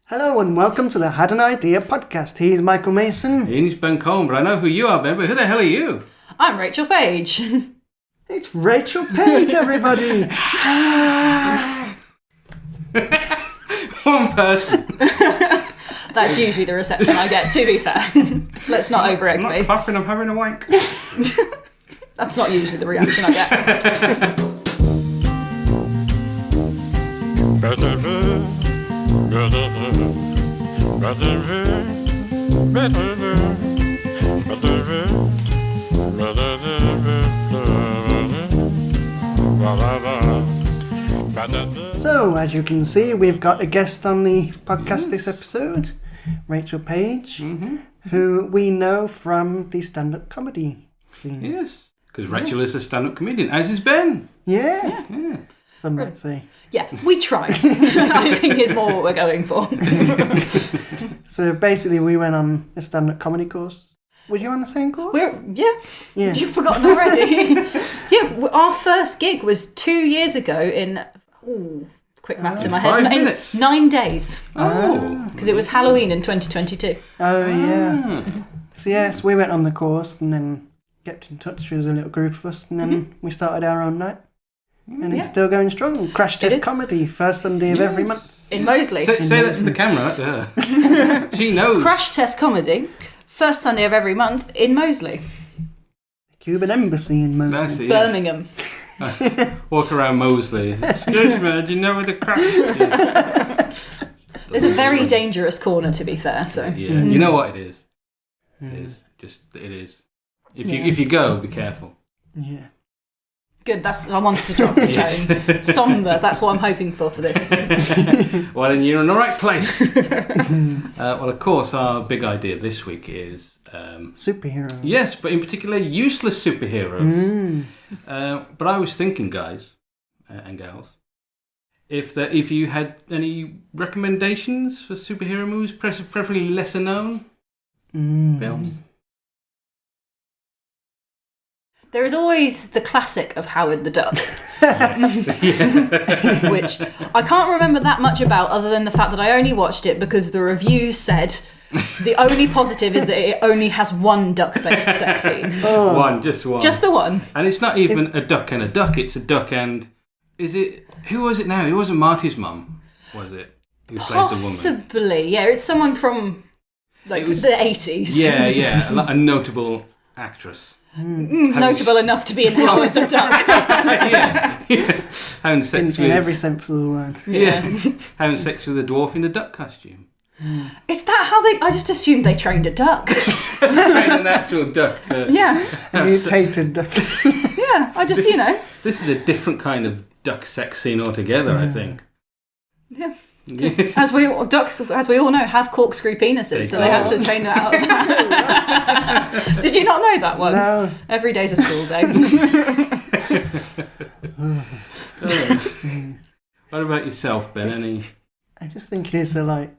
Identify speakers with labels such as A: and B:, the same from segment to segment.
A: Hello and welcome to the Had an Idea podcast. He's Michael Mason.
B: He's Ben Coleman, but I know who you are, Ben, but who the hell are you?
C: I'm Rachel Page.
A: It's Rachel Page, everybody.
B: One person.
C: That's usually the reception I get, to be fair. Let's not over-egg
B: I'm not
C: me.
B: clapping, I'm having a wank.
C: That's not usually the reaction I get.
A: So, as you can see, we've got a guest on the podcast this episode, Rachel Page, who we know from the stand-up comedy scene.
B: Yes, because Rachel is a stand-up comedian, as is Ben.
A: Yes.
B: Yeah.
A: Some might say.
C: Yeah, we tried. I think is more what we're going for.
A: So basically, we went on a stand-up comedy course. Was you on the same course?
C: Yeah.
A: Yeah.
C: You've forgotten already. Yeah, our first gig was 2 years ago in... quick maths in my head.
B: 5 minutes.
C: 9 days.
B: Oh.
C: Because it was Halloween in 2022.
A: Oh, yeah. So, yes, we went on the course and then kept in touch. There was a little group of us and then we started our own night. And it's still going strong. Crash Test Comedy, first Sunday of every month.
C: In Moseley.
B: Say that to the camera, not to her. She knows.
C: Crash Test Comedy, first Sunday of every month in Moseley.
A: Cuban Embassy in Moseley.
B: That's it, yes.
C: Birmingham.
B: Walk around Moseley. Excuse me, do you know where the crack is?
C: It's a very dangerous corner, to be fair. So
B: Yeah, you know what it is. It is. Just, it is. If you go, be careful.
A: Yeah.
C: Good. I wanted to drop the tone. Somber. That's what I'm hoping for this.
B: Well, then you're in the right place. Well, of course, our big idea this week is...
A: Superheroes.
B: Yes, but in particular, useless superheroes. But I was thinking, guys and gals, if you had any recommendations for superhero movies, preferably lesser known films.
C: There is always the classic of Howard the Duck, which I can't remember that much about, other than the fact that I only watched it because the review said the only positive is that it only has one duck-based sex scene.
B: Just one.
C: Just the one.
B: And it's not even a duck and a duck, it's a duck and... Who was it now? It wasn't Marty's mum, was it? Who played the woman?
C: Possibly, yeah. It's someone from the 80s.
B: Yeah, a notable actress.
C: Notable enough to be in Howard the Duck.
B: yeah. Having sex
A: In
B: with...
A: every sense of the word.
B: Yeah. Having sex with a dwarf in a duck costume.
C: Is that how they... I just assumed they trained a duck.
B: Trained an actual duck to...
C: Yeah.
A: Mutated duck.
C: Yeah, I just,
B: This is a different kind of duck sex scene altogether, I think.
C: Yeah. As we all know, have corkscrew penises, so they had to train that out. Did you not know that one?
A: No.
C: Every day's a school day.
B: What about yourself, Ben? Any?
A: I just think it is an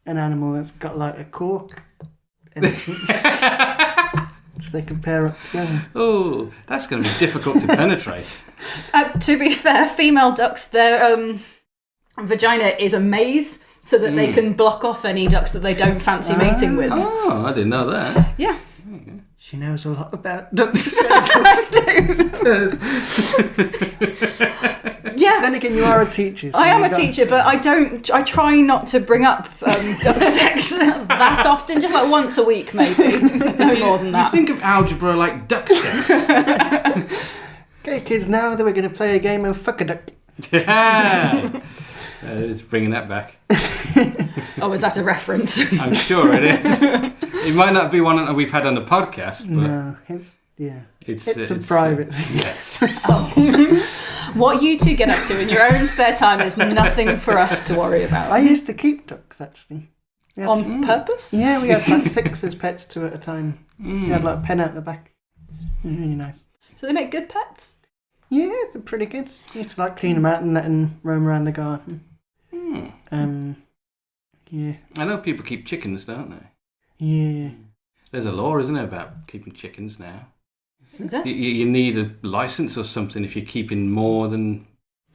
A: animal that's got like a cork in it. So they can pair up together.
B: Oh, that's going to be difficult to penetrate.
C: To be fair, female ducks, their vagina is a maze so that they can block off any ducks that they don't fancy mating with.
B: Oh, I didn't know that.
C: Yeah.
A: She knows a lot about ducks.
C: Yeah.
A: Then again, you are a teacher. So
C: I am a teacher, but I try not to bring up duck sex that often, just like once a week maybe. No more than that.
B: You think of algebra like duck sex.
A: Okay, kids, now that we're going to play a game of fuck a duck.
B: Yeah. It's bringing that back.
C: Oh, is that a reference?
B: I'm sure it is. It might not be one that we've had on the podcast, but
A: No, it's a private thing.
B: Yes.
C: What you two get up to in your own spare time is nothing for us to worry about.
A: I used to keep ducks, actually.
C: On purpose?
A: Yeah, we had like 6 as pets, 2 at a time. We had like a pen out the back. Really nice.
C: So they make good pets?
A: Yeah, they're pretty good. You used to like clean them out and let them roam around the garden. Yeah.
B: I know people keep chickens, don't they?
A: Yeah.
B: There's a law, isn't there, about keeping chickens now?
C: Is it?
B: You need a license or something if you're keeping more than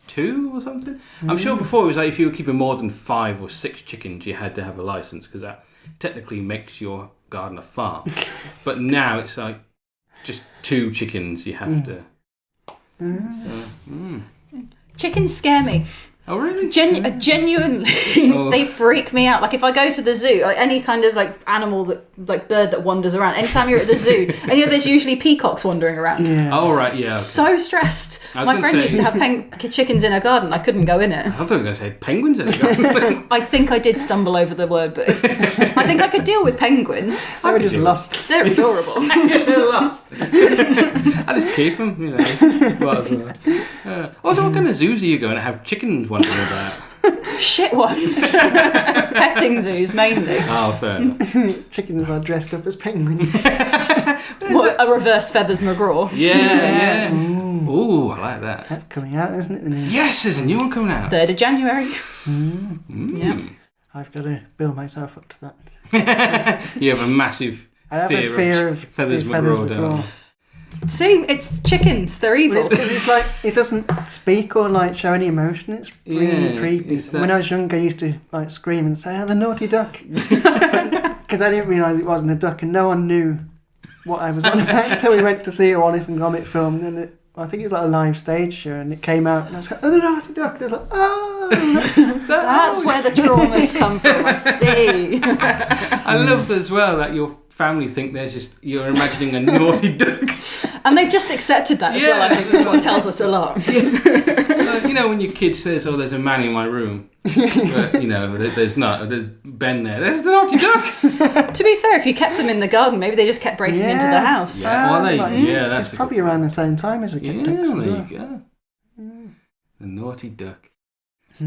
B: 2 or something. I'm sure before it was like if you were keeping more than 5 or 6 chickens, you had to have a license because that technically makes your garden a farm. But now it's like just 2 chickens you have to.
C: Chickens scare me.
B: Oh really?
C: Genuinely, they freak me out. Like if I go to the zoo, like any kind of like animal bird that wanders around. Anytime you're at the zoo, and there's usually peacocks wandering around.
A: Yeah.
B: Oh right, yeah.
C: So stressed. My friend used to have chickens in her garden. I couldn't go in it.
B: I thought you were going to say penguins in the garden.
C: I think I did stumble over the word, but I think I could deal with penguins.
A: They were just lost.
C: They're adorable.
B: They're lost. I just keep them, you know. Also, what kind of zoos are you going to have chickens wandering about?
C: Shit ones. Petting zoos mainly.
B: Oh, fair enough.
A: Chickens are dressed up as penguins.
C: What, a reverse Feathers McGraw.
B: Yeah. Ooh, I like that.
A: That's coming out, isn't it?
B: Yes, there's a new one coming out.
C: 3rd of January.
B: Yeah.
A: I've got to build myself up to that.
B: You have a massive fear of Feathers McGraw, don't you?
C: See, it's chickens. They're evil.
A: Well, it's like it doesn't speak or like show any emotion. It's really creepy. When I was younger, I used to like scream and say, "Oh, the naughty duck," because I didn't realise it wasn't a duck, and no one knew what I was on about until we went to see a Wallace and Gromit film. And then I think it was like a live stage show, and it came out, and I was like, "Oh, the naughty duck!" And I was like, "Oh."
C: That's where the traumas come from. I see.
B: I love as well that your family think you're imagining a naughty duck.
C: And they've just accepted that as well, I think, that's what tells us a lot.
B: You know, when your kid says, "Oh, there's a man in my room," but, you know, there's not. There's Ben there. There's the naughty duck.
C: To be fair, if you kept them in the garden, maybe they just kept breaking into the house.
B: Yeah, that's
A: it's probably around the same time as we kept ducks.
B: Yeah, there you go. The naughty duck. So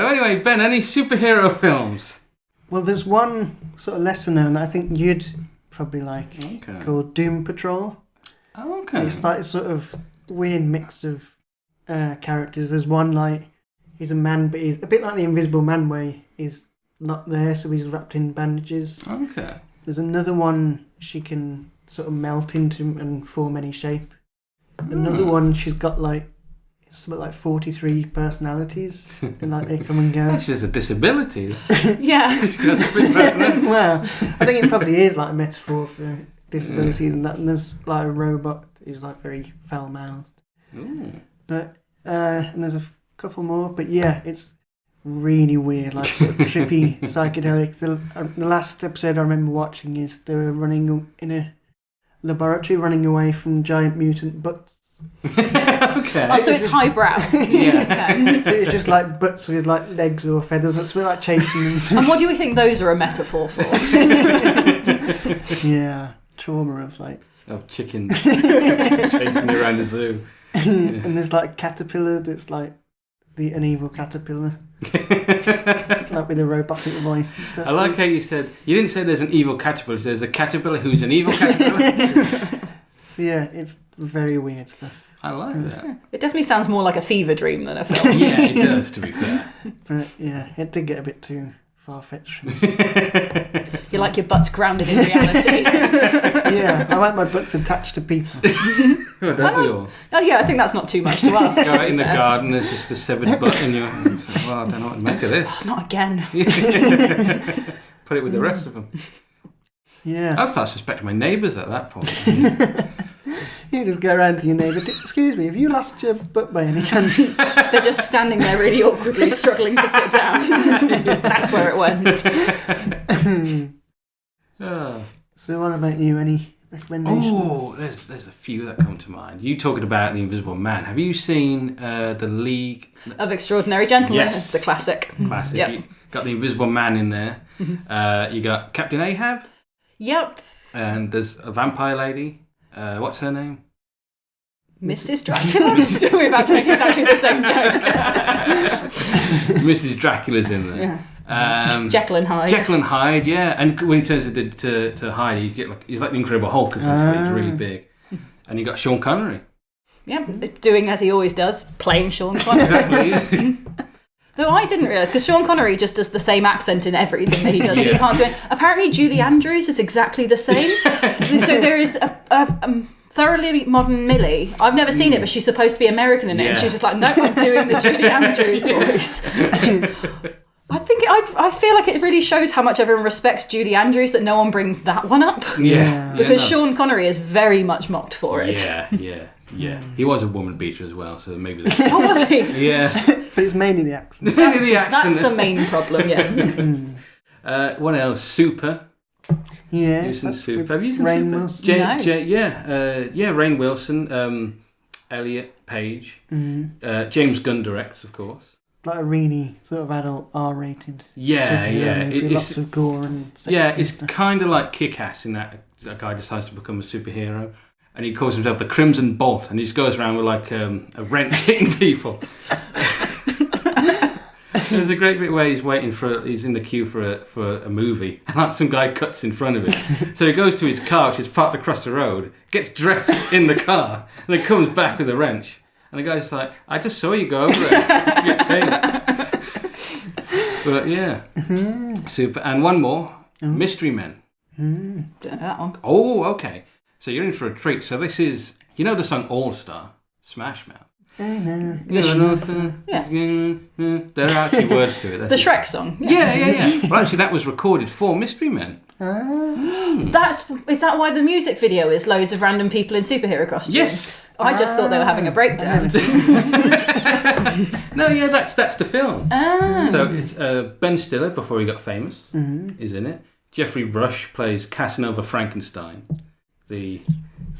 B: anyway, Ben, any superhero films?
A: Well, there's one sort of lesser known that I think you'd probably like, called Doom Patrol.
B: Oh, okay.
A: It's like a sort of weird mix of characters. There's one like he's a man, but he's a bit like the Invisible Man, where he's not there, so he's wrapped in bandages.
B: Okay.
A: There's another one she can sort of melt into and form any shape. Another one she's got like something like 43 personalities, and like they come and go.
B: That's just a disability.
C: Yeah.
A: Well, I think it probably is like a metaphor for disabilities and that. And there's like a robot who's like very foul-mouthed. But and there's a couple more. But yeah, it's really weird, like sort of trippy, psychedelic. The last episode I remember watching is they were running in a laboratory, running away from giant mutant butts.
B: Okay.
C: Oh, so it's highbrow.
B: Yeah.
A: So it's just like butts with like legs or feathers. It's like chasing them.
C: And what do we think those are a metaphor for?
A: Yeah, trauma of like
B: chickens chasing you around the zoo.
A: And there's like a caterpillar that's like an evil caterpillar, like with a robotic voice.
B: I like how you didn't say there's an evil caterpillar. There's a caterpillar who's an evil caterpillar.
A: So yeah, it's very weird stuff.
B: I like that.
C: It definitely sounds more like a fever dream than a film.
B: Yeah, it does, to be fair.
A: But yeah, it did get a bit too far-fetched.
C: You like your butts grounded in reality.
A: Yeah, I like my butts attached to people.
B: Oh, don't we all?
C: Oh yeah, I think that's not too much to ask.
B: Go out in the garden, there's just a severed butt in your... Well, I don't know what to make of this.
C: Not again.
B: Put it with the rest of them.
A: Yeah.
B: I'd start suspecting my neighbours at that point.
A: You just go around to your neighbour. Excuse me, have you lost your butt by any chance?
C: They're just standing there really awkwardly, struggling to sit down. That's where it went.
A: So what about you? Any recommendations?
B: Oh, there's a few that come to mind. You talking about The Invisible Man. Have you seen The League
C: of Extraordinary Gentlemen?
B: Yes.
C: It's a classic.
B: Classic.
C: Yep.
B: You got The Invisible Man in there. You got Captain Ahab.
C: Yep.
B: And there's a vampire lady. What's her name?
C: Mrs. Dracula? We're about to make exactly the same joke.
B: Mrs. Dracula's in there.
C: Yeah. Jekyll and Hyde.
B: Jekyll and Hyde, yeah. And when he turns to Hyde, he's like the Incredible Hulk, essentially. He's really big. And you got Sean Connery.
C: Yeah, doing as he always does, playing Sean Connery.
B: Exactly.
C: Though I didn't realise, because Sean Connery just does the same accent in everything that he does. Yeah. He can't do it. Apparently Julie Andrews is exactly the same. So there is a Thoroughly Modern Millie. I've never seen it, but she's supposed to be American in it, and she's just like, nope, I'm doing the Julie Andrews voice. I feel like it really shows how much everyone respects Julie Andrews that no one brings that one up.
B: Yeah.
C: Because Sean Connery is very much mocked for it.
B: Yeah. He was a woman beater as well, so maybe that's...
C: Oh, was he?
B: Yeah.
A: But it's mainly the accent.
C: That's the main problem, yes.
B: What else? Super.
A: Yeah.
B: Using Super. Have you used
A: Rainn
B: Super?
A: Wilson?
B: Rainn Wilson, Elliot Page, James Gunn directs, of course.
A: Like a really sort of adult R-rated.
B: Yeah.
A: It's lots of gore and sex.
B: Yeah,
A: and
B: it's
A: stuff.
B: kind of like Kick-Ass in that guy decides to become a superhero, and he calls himself the Crimson Bolt, and he just goes around with like a wrench hitting people. There's a great bit where he's in the queue for a movie, and like some guy cuts in front of him. So he goes to his car, which is parked across the road, gets dressed in the car, and then comes back with a wrench. And the guy's like, I just saw you go over it. Gets paid. But yeah, Super. And one more, Mystery Men.
C: Don't know that one.
B: Oh, okay. So you're in for a treat. So this is, you know the song All Star, Smash Mouth.
A: No.
B: There are actually words to it.
C: The Shrek song.
B: Yeah. Well, actually, that was recorded for Mystery Men.
C: Is that why the music video is loads of random people in superhero costumes?
B: Yes.
C: I just thought they were having a breakdown.
B: No, yeah, that's the film. So it's Ben Stiller, before he got famous, is in it. Jeffrey Rush plays Casanova Frankenstein, the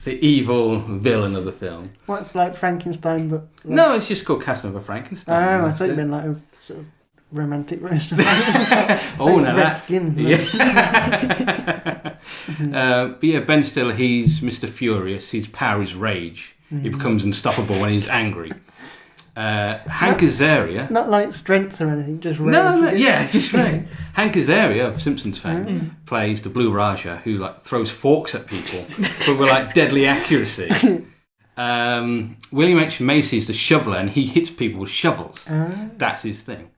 B: evil villain of the film.
A: What's like Frankenstein, but... Like...
B: No, it's just called Casanova Frankenstein.
A: Oh, I thought you meant like a sort of romantic version.
B: Oh,
A: like
B: now
A: red
B: that's...
A: skin.
B: Yeah. But yeah, Ben Stiller, he's Mr. Furious. His power is rage. He becomes unstoppable when he's angry. Hank Azaria... Not
A: like strength or anything, just rage.
B: No, yeah, just rage. Hank Azaria, of Simpsons fame, plays the Blue Raja, who like throws forks at people, but with like deadly accuracy. William H. Macy is the shoveler, and he hits people with shovels. That's his thing.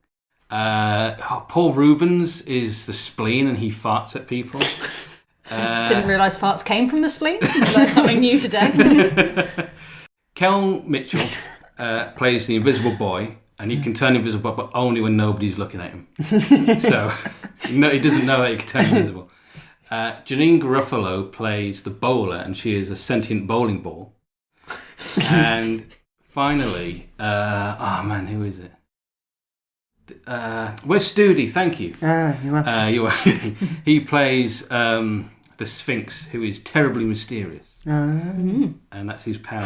B: Paul Rubens is the spleen, and he farts at people.
C: Didn't realise farts came from the spleen. Learned something new today.
B: Kel Mitchell plays the Invisible Boy, and he can turn invisible, but only when nobody's looking at him. So he doesn't know that he can turn invisible. Janine Garofalo plays the bowler, and she is a sentient bowling ball. And finally, who is it? Where's Studi? Thank you. You are. He plays the Sphinx, who is terribly mysterious, and that's his power.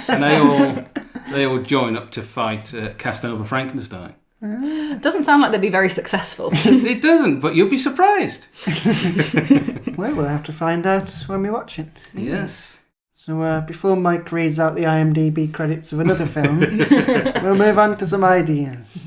B: And they all join up to fight Casanova Frankenstein.
C: Doesn't sound like they'd be very successful.
B: It doesn't, but you'll be surprised.
A: Well, we'll have to find out when we watch it.
B: Yes.
A: So before Mike reads out the IMDb credits of another film, we'll move on to some ideas.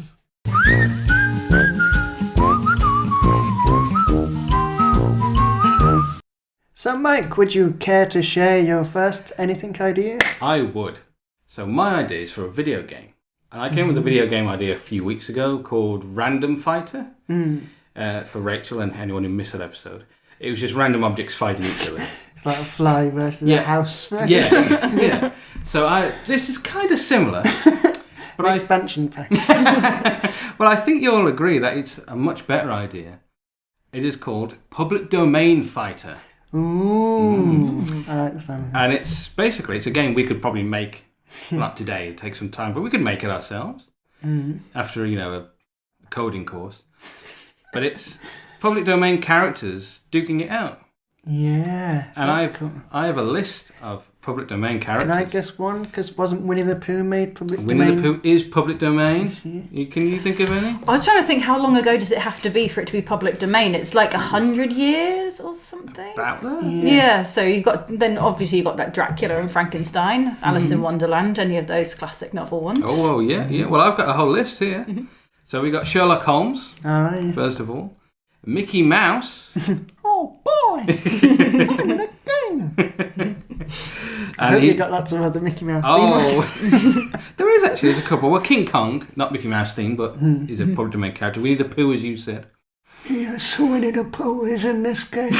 A: So, Mike, would you care to share your first anything idea?
B: I would. So my idea is for a video game. And I came with a video game idea a few weeks ago called Random Fighter for Rachel and anyone who missed that episode. It was just random objects fighting each other.
A: It's like a fly versus a house versus...
B: Yeah. So this is kind of similar. But
A: an expansion pack.
B: Well, I think you'll agree that it's a much better idea. It is called Public Domain Fighter.
A: Ooh. I like the sound.
B: And it's a game we could probably make, not today, it takes some time, but we could make it ourselves after, a coding course. But it's public domain characters duking it out.
A: Yeah.
B: And
A: cool.
B: I have a list of public domain characters.
A: Can I guess one? Because wasn't Winnie the Pooh made public domain?
B: Winnie the Pooh is public domain. Can you think of any?
C: I was trying to think, how long ago does it have to be for it to be public domain? It's like 100 years or something.
B: About that.
C: Yeah. So you've got like Dracula and Frankenstein, Alice in Wonderland, any of those classic novel ones.
B: Oh, yeah. Well, I've got a whole list here. So we got Sherlock Holmes, first of all. Mickey Mouse.
A: Oh boy! I'm in a game. I hope you got lots of other Mickey Mouse themes.
B: There's a couple. Well, King Kong, not Mickey Mouse theme, but he's a public domain character. Winnie the Pooh, as you said.
A: Yes, Winnie the Pooh is in this game.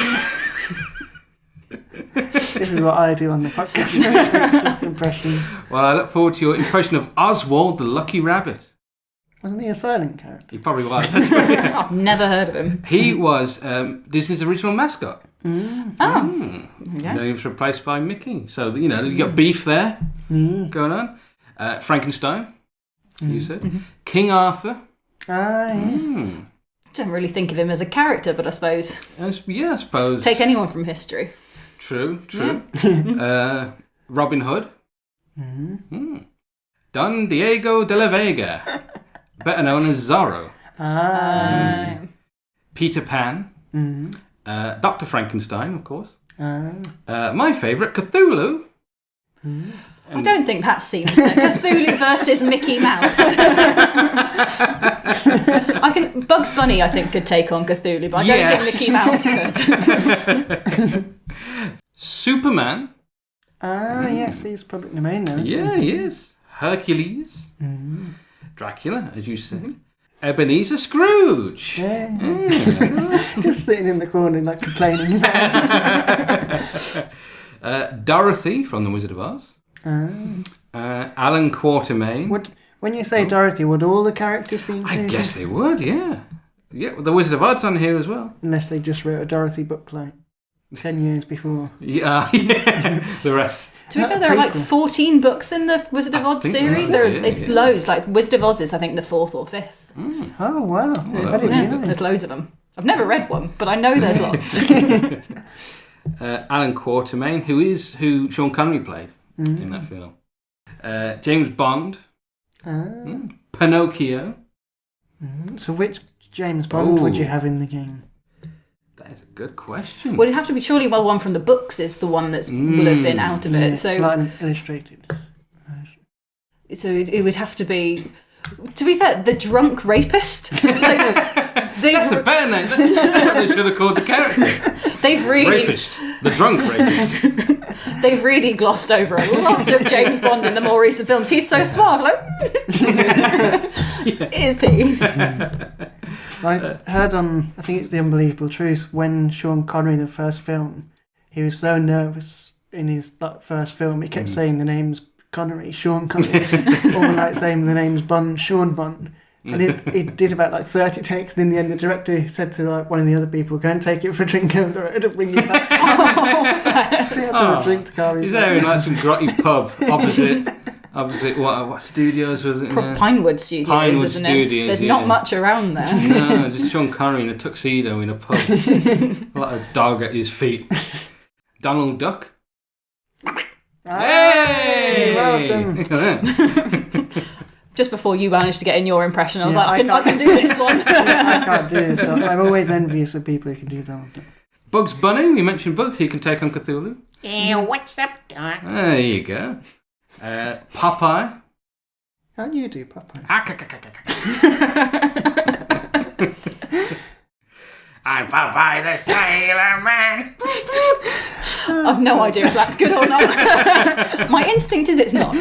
A: This is what I do on the podcast. It's just impressions.
B: Well, I look forward to your impression of Oswald the Lucky Rabbit.
A: Wasn't he a silent character?
B: He probably was.
C: I've never heard of him.
B: He was Disney's original mascot.
C: Oh.
B: Yeah. He was replaced by Mickey. So, you know, you got beef there going on. Frankenstein, you said. King Arthur.
C: I don't really think of him as a character, but I suppose.
B: Yeah, I suppose.
C: Take anyone from history.
B: True. Robin Hood. Don Diego de la Vega, better known as Zorro. Peter Pan. Dr. Frankenstein, of course. My favourite, Cthulhu.
C: I don't think that seems fair. Cthulhu versus Mickey Mouse. Bugs Bunny, I think, could take on Cthulhu, but I don't think Mickey Mouse could.
B: Superman.
A: Yes, he's public domain now.
B: Yeah, he is. Hercules. Dracula, as you said. Ebenezer Scrooge.
A: Just sitting in the corner, like complaining.
B: Dorothy from The Wizard of Oz. Alan Quatermain.
A: When you say Dorothy, would all the characters be included?
B: I guess they would, yeah. Yeah, well, The Wizard of Oz on here as well.
A: Unless they just wrote a Dorothy book like 10 years before.
B: Yeah, the rest.
C: To be fair, there are like 14 books in the Wizard of Oz series. It's loads. Like Wizard of Oz is, I think, the 4th or 5th.
A: Oh, wow. I didn't know.
C: There's loads of them. I've never read one, but I know there's lots.
B: Alan Quatermain, who Sean Connery played in that film. James Bond. Pinocchio.
A: So which James Bond would you have in the game?
B: That is a good question.
C: Would it have to be surely one from the books is the one that's will have been out of it?
A: It's
C: So
A: like an illustrated version.
C: So it would have to be. To be fair, the drunk rapist.
B: That's a better name. That's what they should have called the character.
C: They've really
B: Rapist, the drunk rapist.
C: They've really glossed over a lot of James Bond in the more recent films. He's so suave, like. Is he?
A: I heard on, I think it's The Unbelievable Truth, when Sean Connery, the first film, he was so nervous in his first film, he kept saying the names Connery, Sean Connery, or like saying the names Bond, Sean Bond. And it did about like 30 takes, and in the end the director said to like one of the other people, go and take it for a drink over the road and bring you back to car. So he had to have a drink to car.
B: He's there in like some grotty pub opposite what studios was it?
C: Pinewood Studios,
B: Pinewood
C: isn't
B: Studios,
C: it? There's not much around there.
B: No, just Sean Connery in a tuxedo in a pub. Like a dog at his feet. Donald Duck. Hey!
A: Welcome.
C: Just before you managed to get in your impression, I was I can do this one.
A: I can't do it. I'm always envious of people who can do that.
B: Bugs Bunny, we mentioned Bugs, he can take on Cthulhu.
D: Yeah, what's up, Doc?
B: There you go. Popeye.
A: How do you do, Popeye?
B: I'm Popeye the Sailor Man.
C: I've no idea if that's good or not. My instinct is it's not.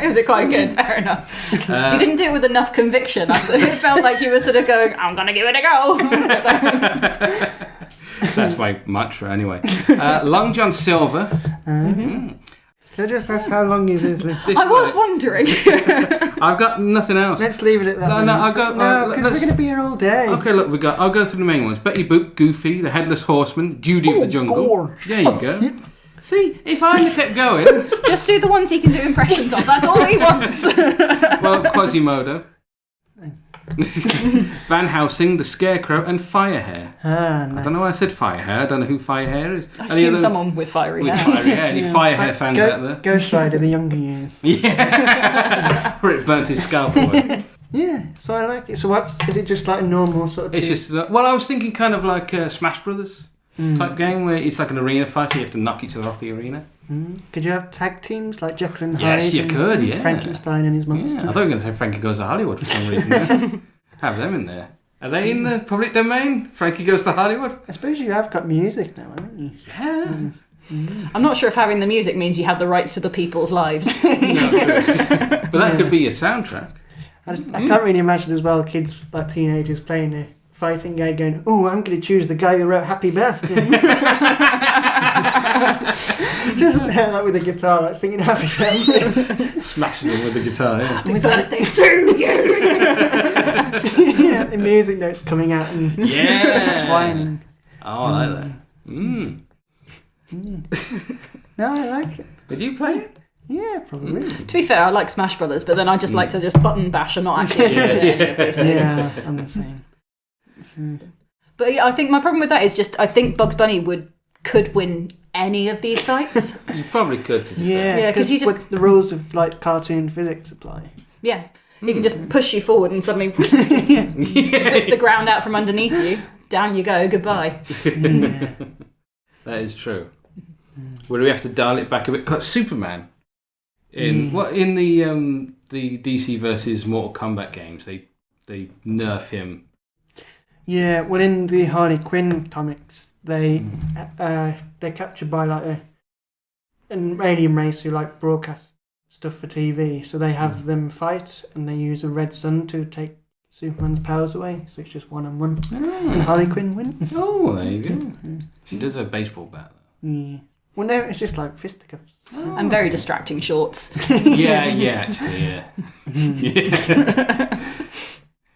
C: Is it quite good? Fair enough. You didn't do it with enough conviction. It felt like you were sort of going, I'm going to give it a go.
B: That's my mantra anyway. Long John Silver.
A: Can I just ask how long is this?
C: I was wondering.
B: I've got nothing else.
A: Let's leave it at that. Because we're going to be here all day.
B: Okay, look, I'll go through the main ones. Betty Boop, Goofy, the Headless Horseman, Judy of the Jungle.
A: Gorge.
B: There you go. See, if I had kept going...
C: Just do the ones he can do impressions of. That's all he wants.
B: Well, Quasimodo. Van Helsing, the Scarecrow, and Firehair.
A: Nice.
B: I don't know why I said Firehair. I don't know who Firehair is.
C: I assume someone with fiery hair.
B: With fiery hair. Any Firehair fans out there?
A: Ghost Rider, the younger years.
B: Yeah. Where it burnt his scalp away.
A: Yeah, so I like it. So is it just like a normal sort of...
B: It's just... well, I was thinking kind of like Smash Brothers type game where it's like an arena fight. You have to knock each other off the arena.
A: Could you have tag teams like Jekyll and Hyde?
B: Yes, you could, yeah.
A: Frankenstein and his monster.
B: Yeah, I thought you were going to say Frankie Goes to Hollywood for some reason. Have them in there. Are they in the public domain? Frankie Goes to Hollywood?
A: I suppose you have got music now, haven't you?
B: Yeah.
C: I'm not sure if having the music means you have the rights to the people's lives.
B: No, but that could be a soundtrack.
A: I can't really imagine as well kids, like teenagers, playing a fighting guy going, "Oh, I'm going to choose the guy who wrote Happy Birthday." Just like with a guitar, like singing Happy Birthday.
B: Smashing him with the guitar, yeah.
C: Happy birthday to you!
A: Yeah, the music notes coming out and it's whining.
B: Oh, I like that. Mm.
A: No, I like it.
B: Did you play it?
A: Yeah, probably.
C: To be fair, I like Smash Brothers, but then I just like to just button bash and not actually
A: Yeah, I'm the same.
C: But yeah, I think my problem with that is just I think Bugs Bunny could win any of these fights.
B: You probably could.
C: Yeah, because you just
A: with the rules of like cartoon physics apply.
C: Yeah, he can just push you forward and suddenly rip the ground out from underneath you. Down you go. Goodbye.
A: Yeah.
B: That is true. Would we have to dial it back a bit? 'Cause Superman in the DC versus Mortal Kombat games, they nerf him.
A: Yeah, well, in the Harley Quinn comics, they're captured by like an alien race who like broadcast stuff for TV. So they have them fight, and they use a red sun to take Superman's powers away. So it's just 1-on-1, and Harley Quinn wins.
B: Oh, there you go. She does a baseball bat.
A: Yeah. Well, no, it's just like fisticuffs.
C: Oh. And very distracting shorts.
B: Yeah, actually, yeah.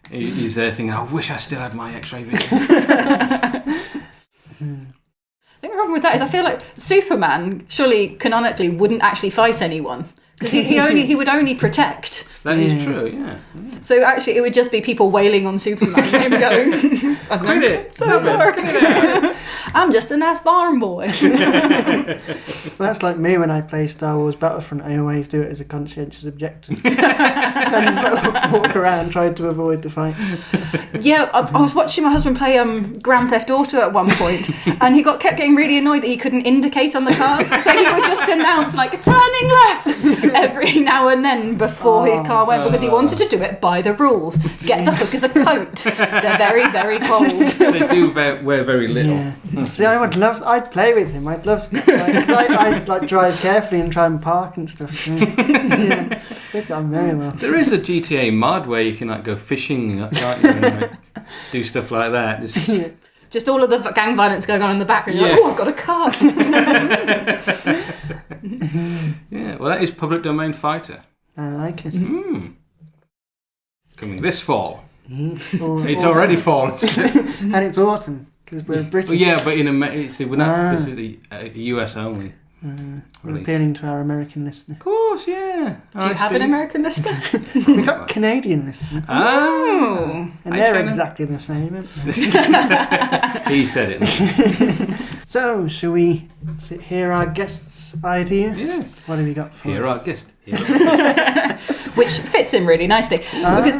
B: He's there thinking, I wish I still had my X-ray vision.
C: I think the problem with that is I feel like Superman surely canonically wouldn't actually fight anyone because he would only protect.
B: That is true, yeah.
C: So actually, it would just be people wailing on Superman and him going,
B: Quit it!
C: So sorry. I'm just an ass barn boy.
A: Well, that's like me when I play Star Wars Battlefront. I always do it as a conscientious objector. So I just walk around trying to avoid the fight.
C: Yeah, I was watching my husband play Grand Theft Auto at one point, and he kept getting really annoyed that he couldn't indicate on the cars. So he would just announce, like, turning left every now and then before his car went, because he wanted to do it by the rules. Get the hook as a coat. They're very, very cold.
B: They do wear very little.
A: Yeah. See, I'd play with him. I'd love, because I'd like drive carefully and try and park and stuff. So, yeah, we've done very well.
B: There is a GTA mod where you can like go fishing, can't you, and like, do stuff like that.
C: Just all of the gang violence going on in the background. You're like, oh, I've got a car.
B: Yeah, well, that is Public Domain Fighter.
A: I like it.
B: Coming this fall.
A: It's
B: Already fall.
A: And it's autumn, because we're British.
B: Well, yeah, but this is the US only.
A: We're appealing to our American listener.
B: Of course, yeah.
C: Do you have an American listener?
A: We've got Canadian listeners.
C: Oh.
A: And they're exactly the same, aren't they?
B: He said it.
A: So, shall we hear our guest's idea?
B: Yes.
A: What have we got for
B: Here
A: us?
B: our guest.
C: Which fits in really nicely. Because,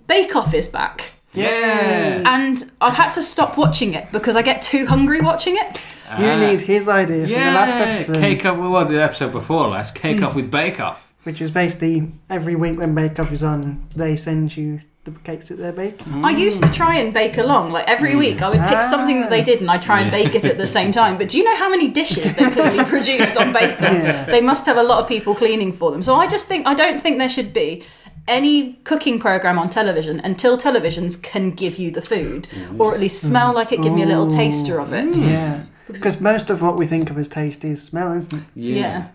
C: Bake Off is back.
B: Yeah.
C: And I've had to stop watching it because I get too hungry watching it.
A: You need his idea from the last episode.
B: Cake Off, the episode before last, Cake Off with Bake Off.
A: Which is basically every week when Bake Off is on, they send you the cakes that they're baking.
C: I used to try and bake along. Like every week I would pick something that they did and I'd try and bake it at the same time. But do you know how many dishes they clearly produce on Bake Off?
A: Yeah.
C: They must have a lot of people cleaning for them. So I don't think there should be any cooking program on television until televisions can give you the food, or at least smell like it, give me a little taster of it.
A: Yeah. Because most of what we think of as taste is smell, isn't it?
C: Yeah.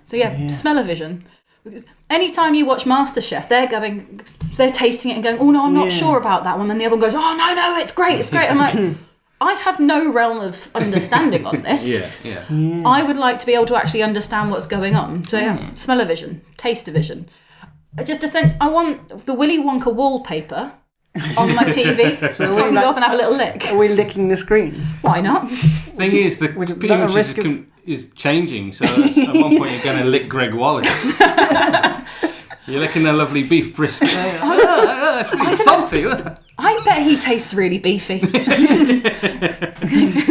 C: So smell-o-vision. Because anytime you watch MasterChef, they're tasting it and going, oh no, I'm not sure about that one. Then the other one goes, oh no, it's great. I'm like, I have no realm of understanding on this.
B: Yeah.
C: I would like to be able to actually understand what's going on. So smell-o-vision, taste-o-vision. I want the Willy Wonka wallpaper on my TV so I can go up and have a little lick.
A: Are we licking the screen?
C: Why not?
B: Thing is, the image is changing, so at one point you're going to lick Greg Wallace. You're licking a lovely beef brisket. It's really salty.
C: I bet he tastes really beefy.
B: He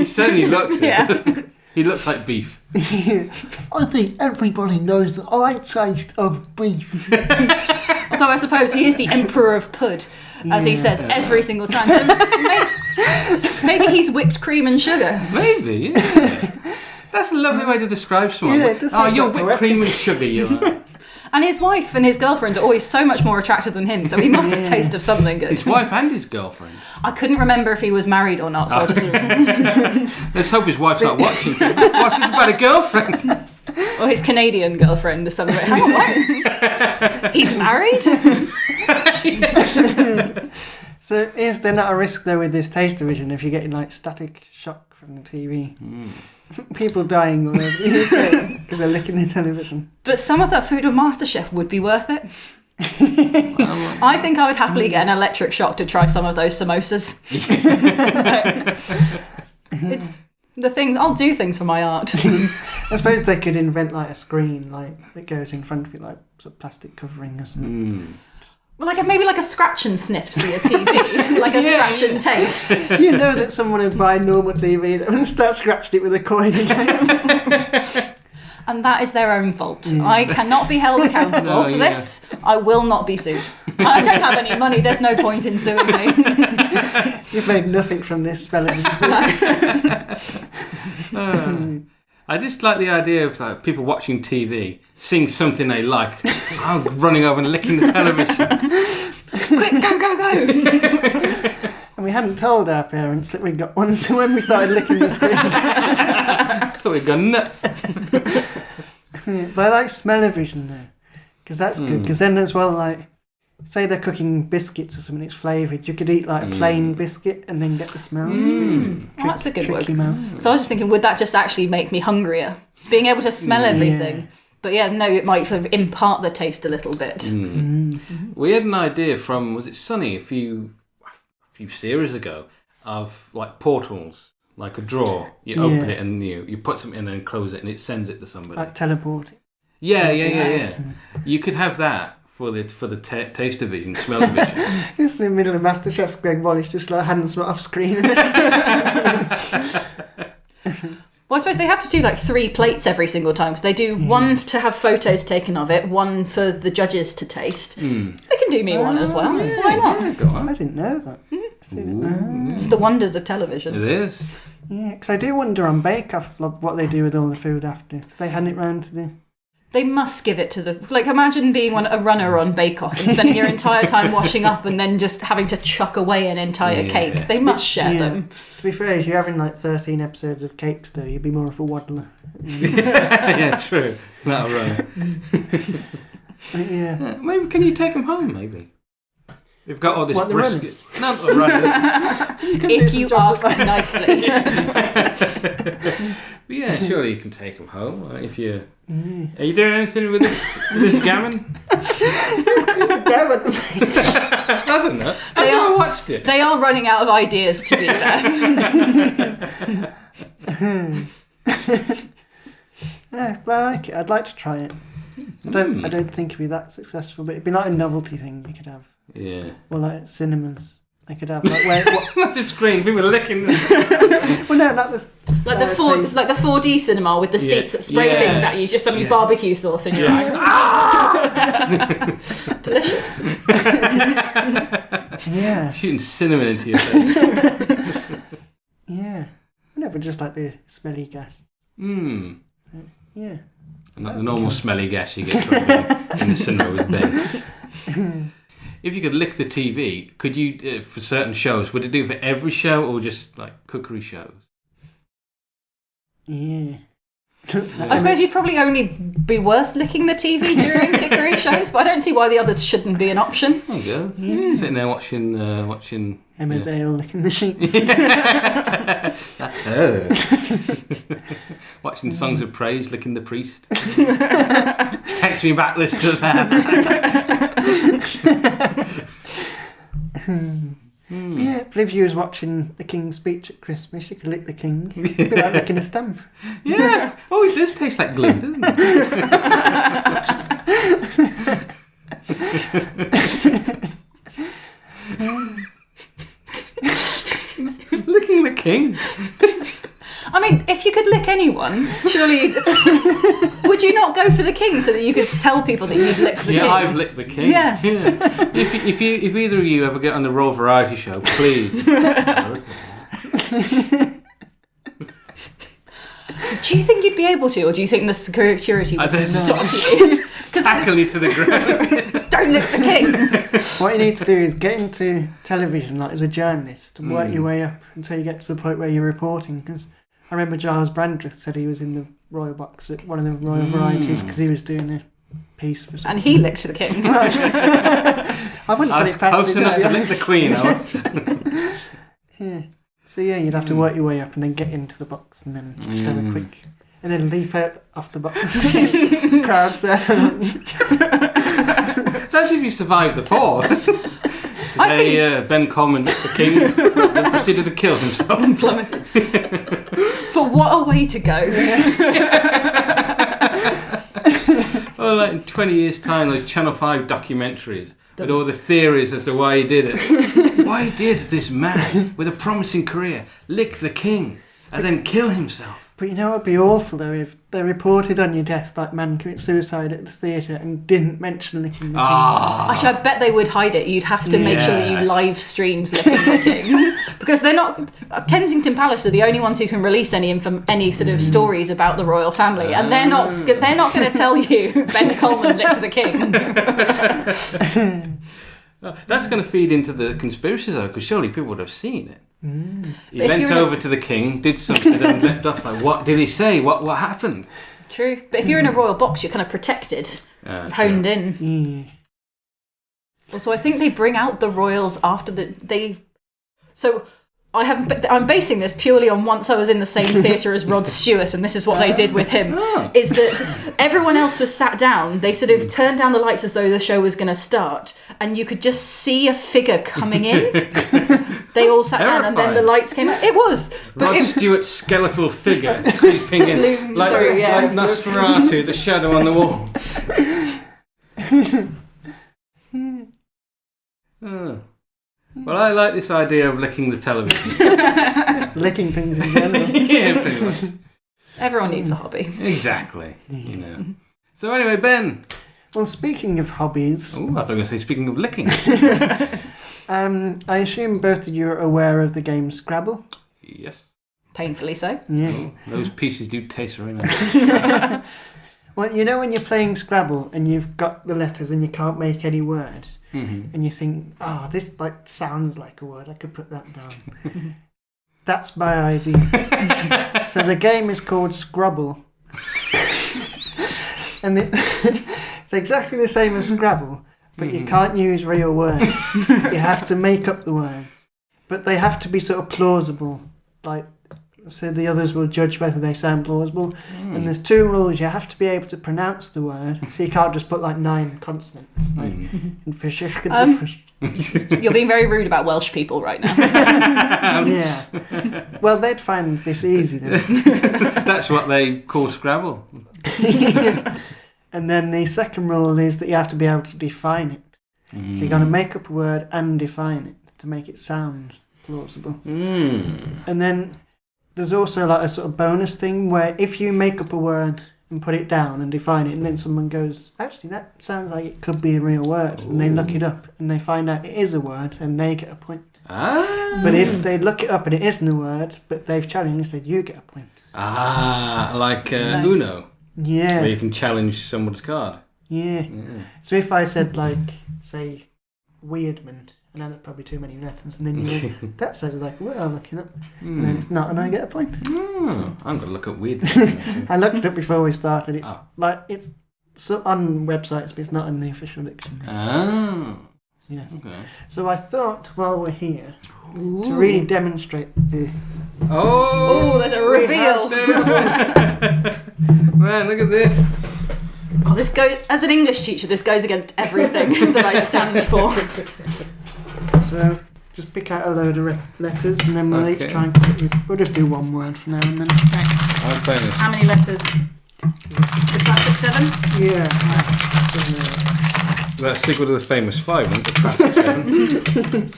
B: certainly looks it.
C: Yeah.
B: He looks like beef.
A: I think everybody knows that I taste of beef.
C: Although I suppose he is the emperor of pud, as he says every single time. So maybe he's whipped cream and sugar.
B: Maybe, yeah. That's a lovely way to describe someone.
A: Yeah, it does
B: you're
A: sound
B: whipped cream and sugar, you are.
C: And his wife and his girlfriend are always so much more attractive than him, so he must taste of something good.
B: His wife and his girlfriend.
C: I couldn't remember if he was married or not, so I'll just...
B: Let's hope his wife's not watching. What's this about a girlfriend?
C: Or his Canadian girlfriend or something. Hang on, what? He's married?
A: So is there not a risk though with this taste division if you're getting like static shock from the TV? People dying all over the UK because they're licking the television.
C: But some of that food on MasterChef would be worth it. I think I would happily get an electric shock to try some of those samosas. It's the things. I'll do things for my art.
A: I suppose they could invent like a screen like that goes in front of you, like sort of plastic covering or something.
C: Well, maybe like a scratch and sniff for your TV, like a scratch and taste.
A: You know that someone would buy normal TV that would start scratching it with a coin again.
C: And that is their own fault. I cannot be held accountable for this. I will not be sued. I don't have any money. There's no point in suing me.
A: You've made nothing from this spelling.
B: I just like the idea of like, people watching TV, seeing something they like, running over and licking the television.
C: Quick, go!
A: And we hadn't told our parents that we'd got one, so when we started licking the screen...
B: So we'd gone nuts.
A: But I like smell-o-vision though, because that's good, because then as well, like, say they're cooking biscuits or something, it's flavoured, you could eat like a plain biscuit and then get the smells.
C: That's a good word.
A: Mouth.
C: So I was just thinking, would that just actually make me hungrier? Being able to smell everything.
A: Yeah.
C: But yeah, no, it might sort of impart the taste a little bit.
B: We had an idea from, was it Sunny, a few series ago, of like portals, like a drawer. You open it and you put something in and close it and it sends it to somebody.
A: Like teleporting.
B: Yeah. You could have that for the taste division, smell division.
A: Just in the middle of MasterChef, Greg Wallace just like hands them off screen.
C: Well, I suppose they have to do like 3 plates every single time. So they do one to have photos taken of it, one for the judges to taste. They can do me one as well. Why not?
B: Yeah, go on.
A: I didn't know that.
C: It's the wonders of television.
B: It is.
A: Yeah, because I do wonder on Bake Off what they do with all the food after. Do they hand it round to the...
C: They must give it to the... Like, imagine being a runner on Bake Off and spending your entire time washing up and then just having to chuck away an entire cake. They must share them.
A: To be fair, if you're having like 13 episodes of cake to do, you'd be more of a waddler.
B: Yeah, true. That'll run.
A: Yeah.
B: Maybe, can you take them home, maybe? We've got all this
A: What, the
B: brisket. Not the runners.
C: If you ask nicely.
B: But yeah, surely you can take them home. If you... Are you doing anything with this gammon?
A: Gammon?
B: That's enough. I've never watched it.
C: They are running out of ideas, to be fair.
A: Yeah, but I like it. I'd like to try it. I don't think it'd be that successful, but it'd be like a novelty thing you could have.
B: Yeah.
A: Or like at cinemas. They could have like
B: massive screen, people licking them.
A: Well, no, not this.
C: Like the 4D cinema with the seats that spray things at you, just some barbecue sauce, and you're like, delicious.
A: Yeah.
B: Shooting cinnamon into your face.
A: Yeah. No, but just like the smelly gas. Yeah.
B: And not the normal smelly gas you get from in the cinema with Ben. If you could lick the TV, could you, for certain shows, would it do for every show or just like cookery shows?
A: Yeah.
C: I suppose you'd probably only be worth licking the TV during cookery shows, but I don't see why the others shouldn't be an option.
B: There you go. Sitting there watching
A: Emmerdale licking the sheets.
B: That hurts. Watching Songs of Praise, licking the priest. Takes me back, this to that.
A: Yeah, but if you was watching the King's speech at Christmas, you could lick the King. It'd be like licking a stamp.
B: Yeah. Oh, it does taste like glue, doesn't it? Licking the King.
C: I mean, if you could lick anyone, surely would you not go for the King so that you could tell people that you've licked the King?
B: Yeah, I've licked the King.
C: Yeah.
B: If either of you ever get on the Royal Variety Show, please.
C: Do you think you'd be able to, or do you think the security would stop you? Because
B: tackle you to the ground.
C: Don't lick the king.
A: What you need to do is get into television, like as a journalist, and work your way up until you get to the point where you're reporting. Because I remember Giles Brandreth said he was in the Royal Box at one of the Royal Varieties because he was doing a piece for something.
C: And he licked the king.
A: I wouldn't
B: I
A: put
B: was
A: it past
B: close
A: him,
B: enough to lick
A: honest.
B: the Queen. I was.
A: Yeah. So yeah, you'd have to work your way up and then get into the box and then just have a quick... And then leap out off the box. Crowd surfing.
B: That's if you survive the fall. Ben Coleman, the king, then proceeded to kill himself.
C: Plummeted. But what a way to go.
B: Well, like in 20 years' time, those Channel 5 documentaries with all the theories as to why he did it. Why did this man with a promising career lick the king and then kill himself?
A: But you know what would be awful though if they reported on your death like man commits suicide at the theatre and didn't mention licking the king.
C: Actually, I bet they would hide it. You'd have to make sure that you live streamed licking the king. Because they're not... Kensington Palace are the only ones who can release any sort of stories about the royal family. And they're not going to tell you Ben Coleman licked the king.
B: That's going to feed into the conspiracy though, because surely people would have seen it. He leant over to the king, did something, and leapt off. Like, what did he say? What happened?
C: True, but if you're in a royal box, you're kind of protected, honed in. Also, I think they bring out the royals after they. So I'm basing this purely on once I was in the same theatre as Rod Stewart, and this is what they did with him, is that everyone else was sat down, they sort of turned down the lights as though the show was going to start, and you could just see a figure coming in. They all sat down, and then the lights came out. It was.
B: Rod Stewart's skeletal figure creeping in, like Nosferatu, the shadow on the wall. Well, I like this idea of licking the television.
A: Licking things in general.
B: Yeah, pretty much.
C: Everyone needs a hobby.
B: Exactly. You know. So anyway, Ben.
A: Well, speaking of hobbies...
B: Oh, I thought you were going to say speaking of licking.
A: I assume both of you are aware of the game Scrabble?
B: Yes.
C: Painfully so.
A: Yeah.
B: Oh, those pieces do taste very nice.
A: Well, you know when you're playing Scrabble and you've got the letters and you can't make any words, and you think, oh, this sounds like a word, I could put that down. That's my idea. So the game is called Scrabble. And it's exactly the same as Scrabble, but you can't use real words. You have to make up the words. But they have to be sort of plausible, so the others will judge whether they sound plausible. And there's 2 rules. You have to be able to pronounce the word, so you can't just put 9 consonants.
C: You're being very rude about Welsh people right now.
A: Yeah. Well, they'd find this easy then.
B: That's what they call Scrabble.
A: And then the second rule is that you have to be able to define it. So you're going to make up a word and define it to make it sound plausible. And then there's also a sort of bonus thing where if you make up a word and put it down and define it, and then someone goes, actually, that sounds like it could be a real word, and they look it up and they find out it is a word, and they get a point. But if they look it up and it isn't a word, but they've challenged, then you get a point.
B: Like
C: Nice.
B: Uno.
A: Yeah.
B: Where you can challenge someone's card.
A: Yeah. So if I said, say, Weirdman, and then that's probably too many letters, and then you go, that sounds like a word I'm looking up, and then it's not, and I get a point.
B: I'm going to look up weird.
A: I looked it up before we started. It's it's on websites, but it's not in the official dictionary. Yeah.
B: Okay.
A: So I thought while we're here to really demonstrate the.
C: Oh, there's a reveal.
B: Man, look at this.
C: Oh, this goes as an English teacher. This goes against everything that I stand for.
A: So just pick out a load of letters, and then we'll each try and come up with. We'll just do one word for now, and then.
B: I'm playing this.
C: How many letters? Is that 6, 7?
A: Yeah.
B: That's sequel to the famous 5 one, the classic 7.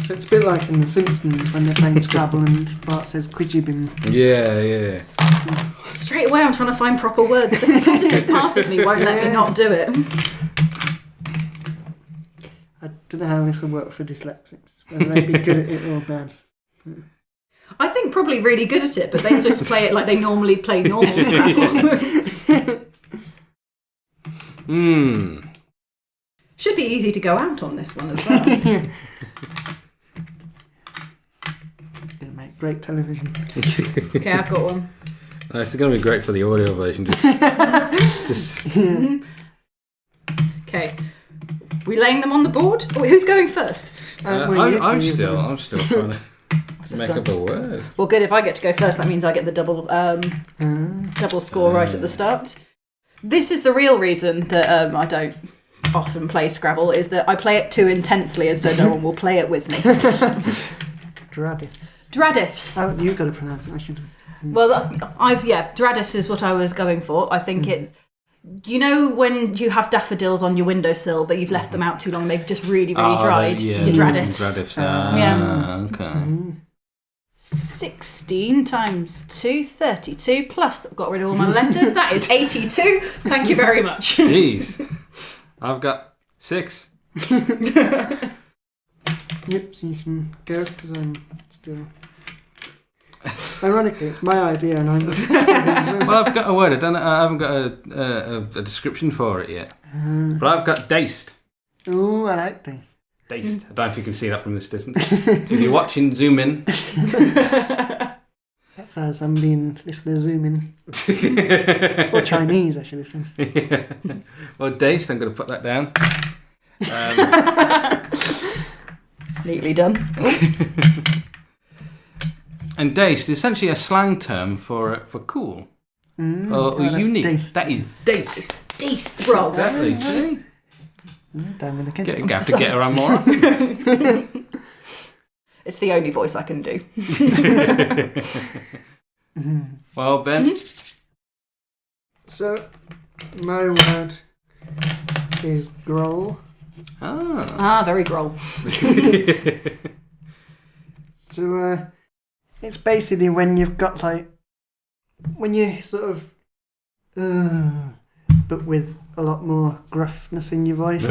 A: So it's a bit like in The Simpsons when they're playing Scrabble and Bart says "Quidjibim."
B: Yeah.
C: Straight away, I'm trying to find proper words. The competitive part of me won't let me not do it.
A: I don't know how this will work for dyslexics. Whether they'd be good at it or bad.
C: I think probably really good at it, but they just play it like they normally play normal Scrabble. Should be easy to go out on this one as well.
A: Gonna make great television.
C: Okay, I've got one.
B: It's going to be great for the audio version. Just
C: Okay. We laying them on the board? Oh, who's going first?
B: I'm still trying to make up a word.
C: Well, good. If I get to go first, that means I get the double score right at the start. This is the real reason that I don't often play Scrabble, is that I play it too intensely, and so no one will play it with me. Dradiffs.
A: Oh, you've got to pronounce it. I should.
C: Well, Dradiffs is what I was going for. I think it's. You know when you have daffodils on your windowsill, but you've left them out too long, they've just really, really dried? Your Dradiffs.
B: Okay.
C: 16 times 2, 32, plus I've got rid of all my letters. That is 82. Thank you very much.
B: Jeez. I've got 6.
A: Yep, so you can go, because I'm still... Ironically, it's my idea, and I'm...
B: Well, I've got a word. I haven't got a description for it yet. But I've got daced.
A: Oh, I like this.
B: Daced. I don't know if you can see that from this distance. If you're watching, zoom in.
A: That's how somebody in listener zoom in. Or Chinese, I should have said.
B: Yeah. Well, daced, I'm going to put that down.
C: Neatly done.
B: And daced is essentially a slang term for cool. Or unique.
A: Daced.
B: That is daced.
C: Daced, bro.
B: Exactly. See?
A: Down with the kids.
B: You have to get around more often.
C: It's the only voice I can do.
B: Well, Ben?
A: So, my word is growl.
C: Very growl.
A: So, it's basically when you've got when you sort of, but with a lot more gruffness in your voice.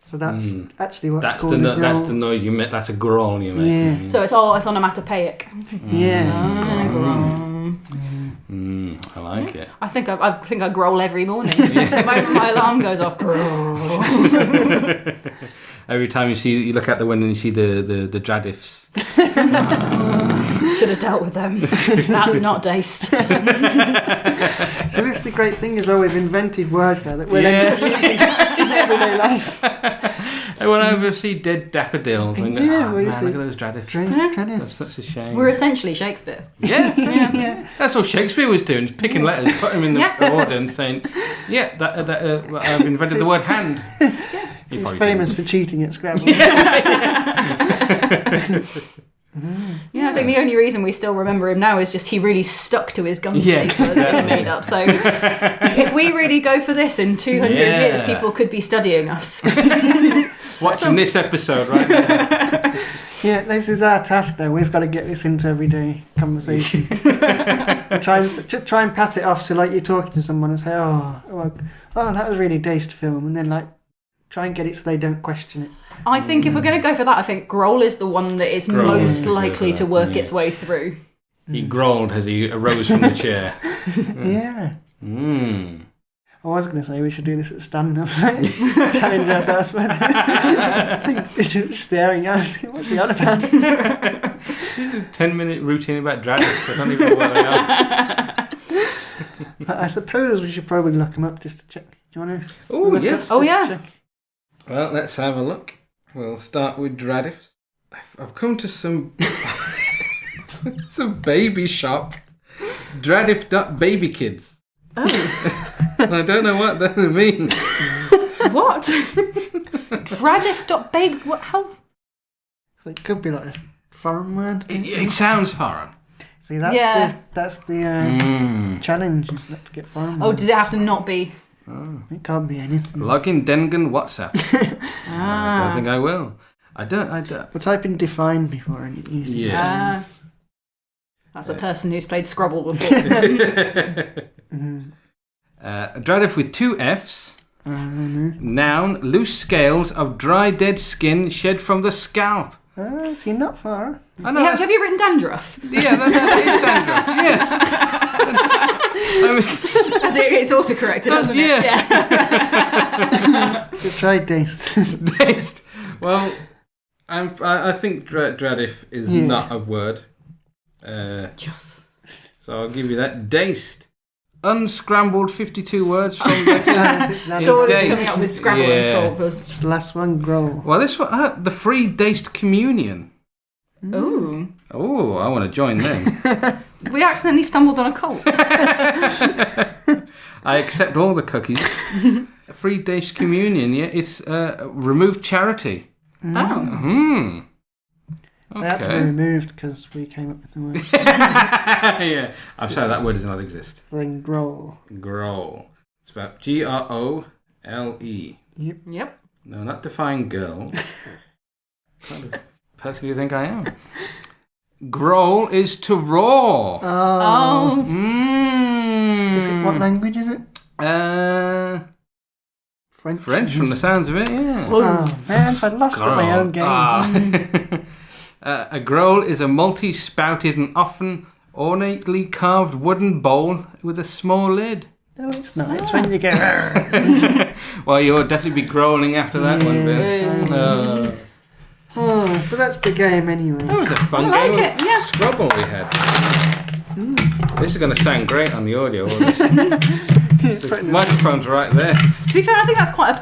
A: So that's actually what's
B: that's
A: called a growl.
B: That's the noise you make. That's a growl you make.
A: Yeah.
C: So it's onomatopoeic.
A: Yeah.
B: I like it.
C: I think I growl every morning. The moment my alarm goes off, growl.
B: Every time you look out the window and you see the Dradiffs.
C: Should have dealt with them. That's not daced.
A: So this is the great thing as well. We've invented words there that we're using in everyday life.
B: And when I see dead daffodils, I go, look at those Dradiffs. That's such a shame.
C: We're essentially Shakespeare.
B: Yeah. That's all Shakespeare was doing, just picking letters, putting them in the order and saying, I've invented the word hand.
A: He's famous for cheating at Scrabble.
C: I think the only reason we still remember him now is just he really stuck to his guns that he made up. So if we really go for this in 200 years, people could be studying us.
B: Watching this episode right now.
A: Yeah, this is our task though. We've got to get this into everyday conversation. Try and pass it off so like you're talking to someone and say, oh, that was really daced film, and then try and get it so they don't question it.
C: I think if we're going to go for that, I think growl is the one that is most likely to work its way through.
B: He growled as he arose from the chair.
A: Yeah. I was going to say we should do this at stand-up. Challenge ourselves, but I think Bishop's staring at us. What's he on about?
B: 10-minute routine about dragons. I don't even know what they are.
A: But I suppose we should probably look them up just to check. Do you want to?
B: Oh, yes.
C: Oh, yeah.
B: Well, let's have a look. We'll start with Dradiffs. I've come to some baby shop. Dradiff.babykids.
C: Oh.
B: I don't know what that means.
C: What? Dradiff.baby... What? How?
A: So it could be like a foreign word.
B: It sounds foreign.
A: See, that's the challenge, is to get foreign words.
C: Does it have to not be...
A: It can't be anything.
B: Log in Dengen WhatsApp. I don't think I will. I don't.
A: We'll type in define before and it usually
C: that's a person who's played Scrabble before.
B: Dradiff with 2 Fs. Noun, loose scales of dry dead skin shed from the scalp.
A: So you're not far.
B: I know.
C: Have you written dandruff?
B: Yeah, that is dandruff. Yeah.
C: As it's autocorrected, doesn't it?
B: Yeah.
A: So try dazed.
B: Dazed. Well, I think Dradif is not a word.
C: Yes.
B: So I'll give you that. Dazed. Unscrambled 52 words from
C: So all is coming up with Scrabble and Scalpers.
A: The last one, growl.
B: Well, this one, the free Dazed Communion.
C: Ooh.
B: Oh, I want to join them.
C: We accidentally stumbled on a cult.
B: I accept all the cookies. A free Dazed Communion, yeah. It's removed charity.
C: Oh.
A: They had to be removed because we came up with the word.
B: Yeah. I'm sorry, that word does not exist.
A: Then growl.
B: Growl. It's about Grole.
C: Yep.
B: No, not define girl. Kind of person do you think I am? Growl is to roar.
C: Oh.
A: What language is it? French.
B: French from the sounds of it, yeah.
A: Oh man, I lost at my own game.
B: A growl is a multi-spouted and often ornately carved wooden bowl with a small lid.
A: No, it's not. It's when you go.
B: Well, you'll definitely be growling after that one, Ben.
A: But that's the game anyway.
B: That was a fun game of Scrabble we had. This is going to sound great on the audio. The microphone's right there.
C: To be fair, I think that's quite a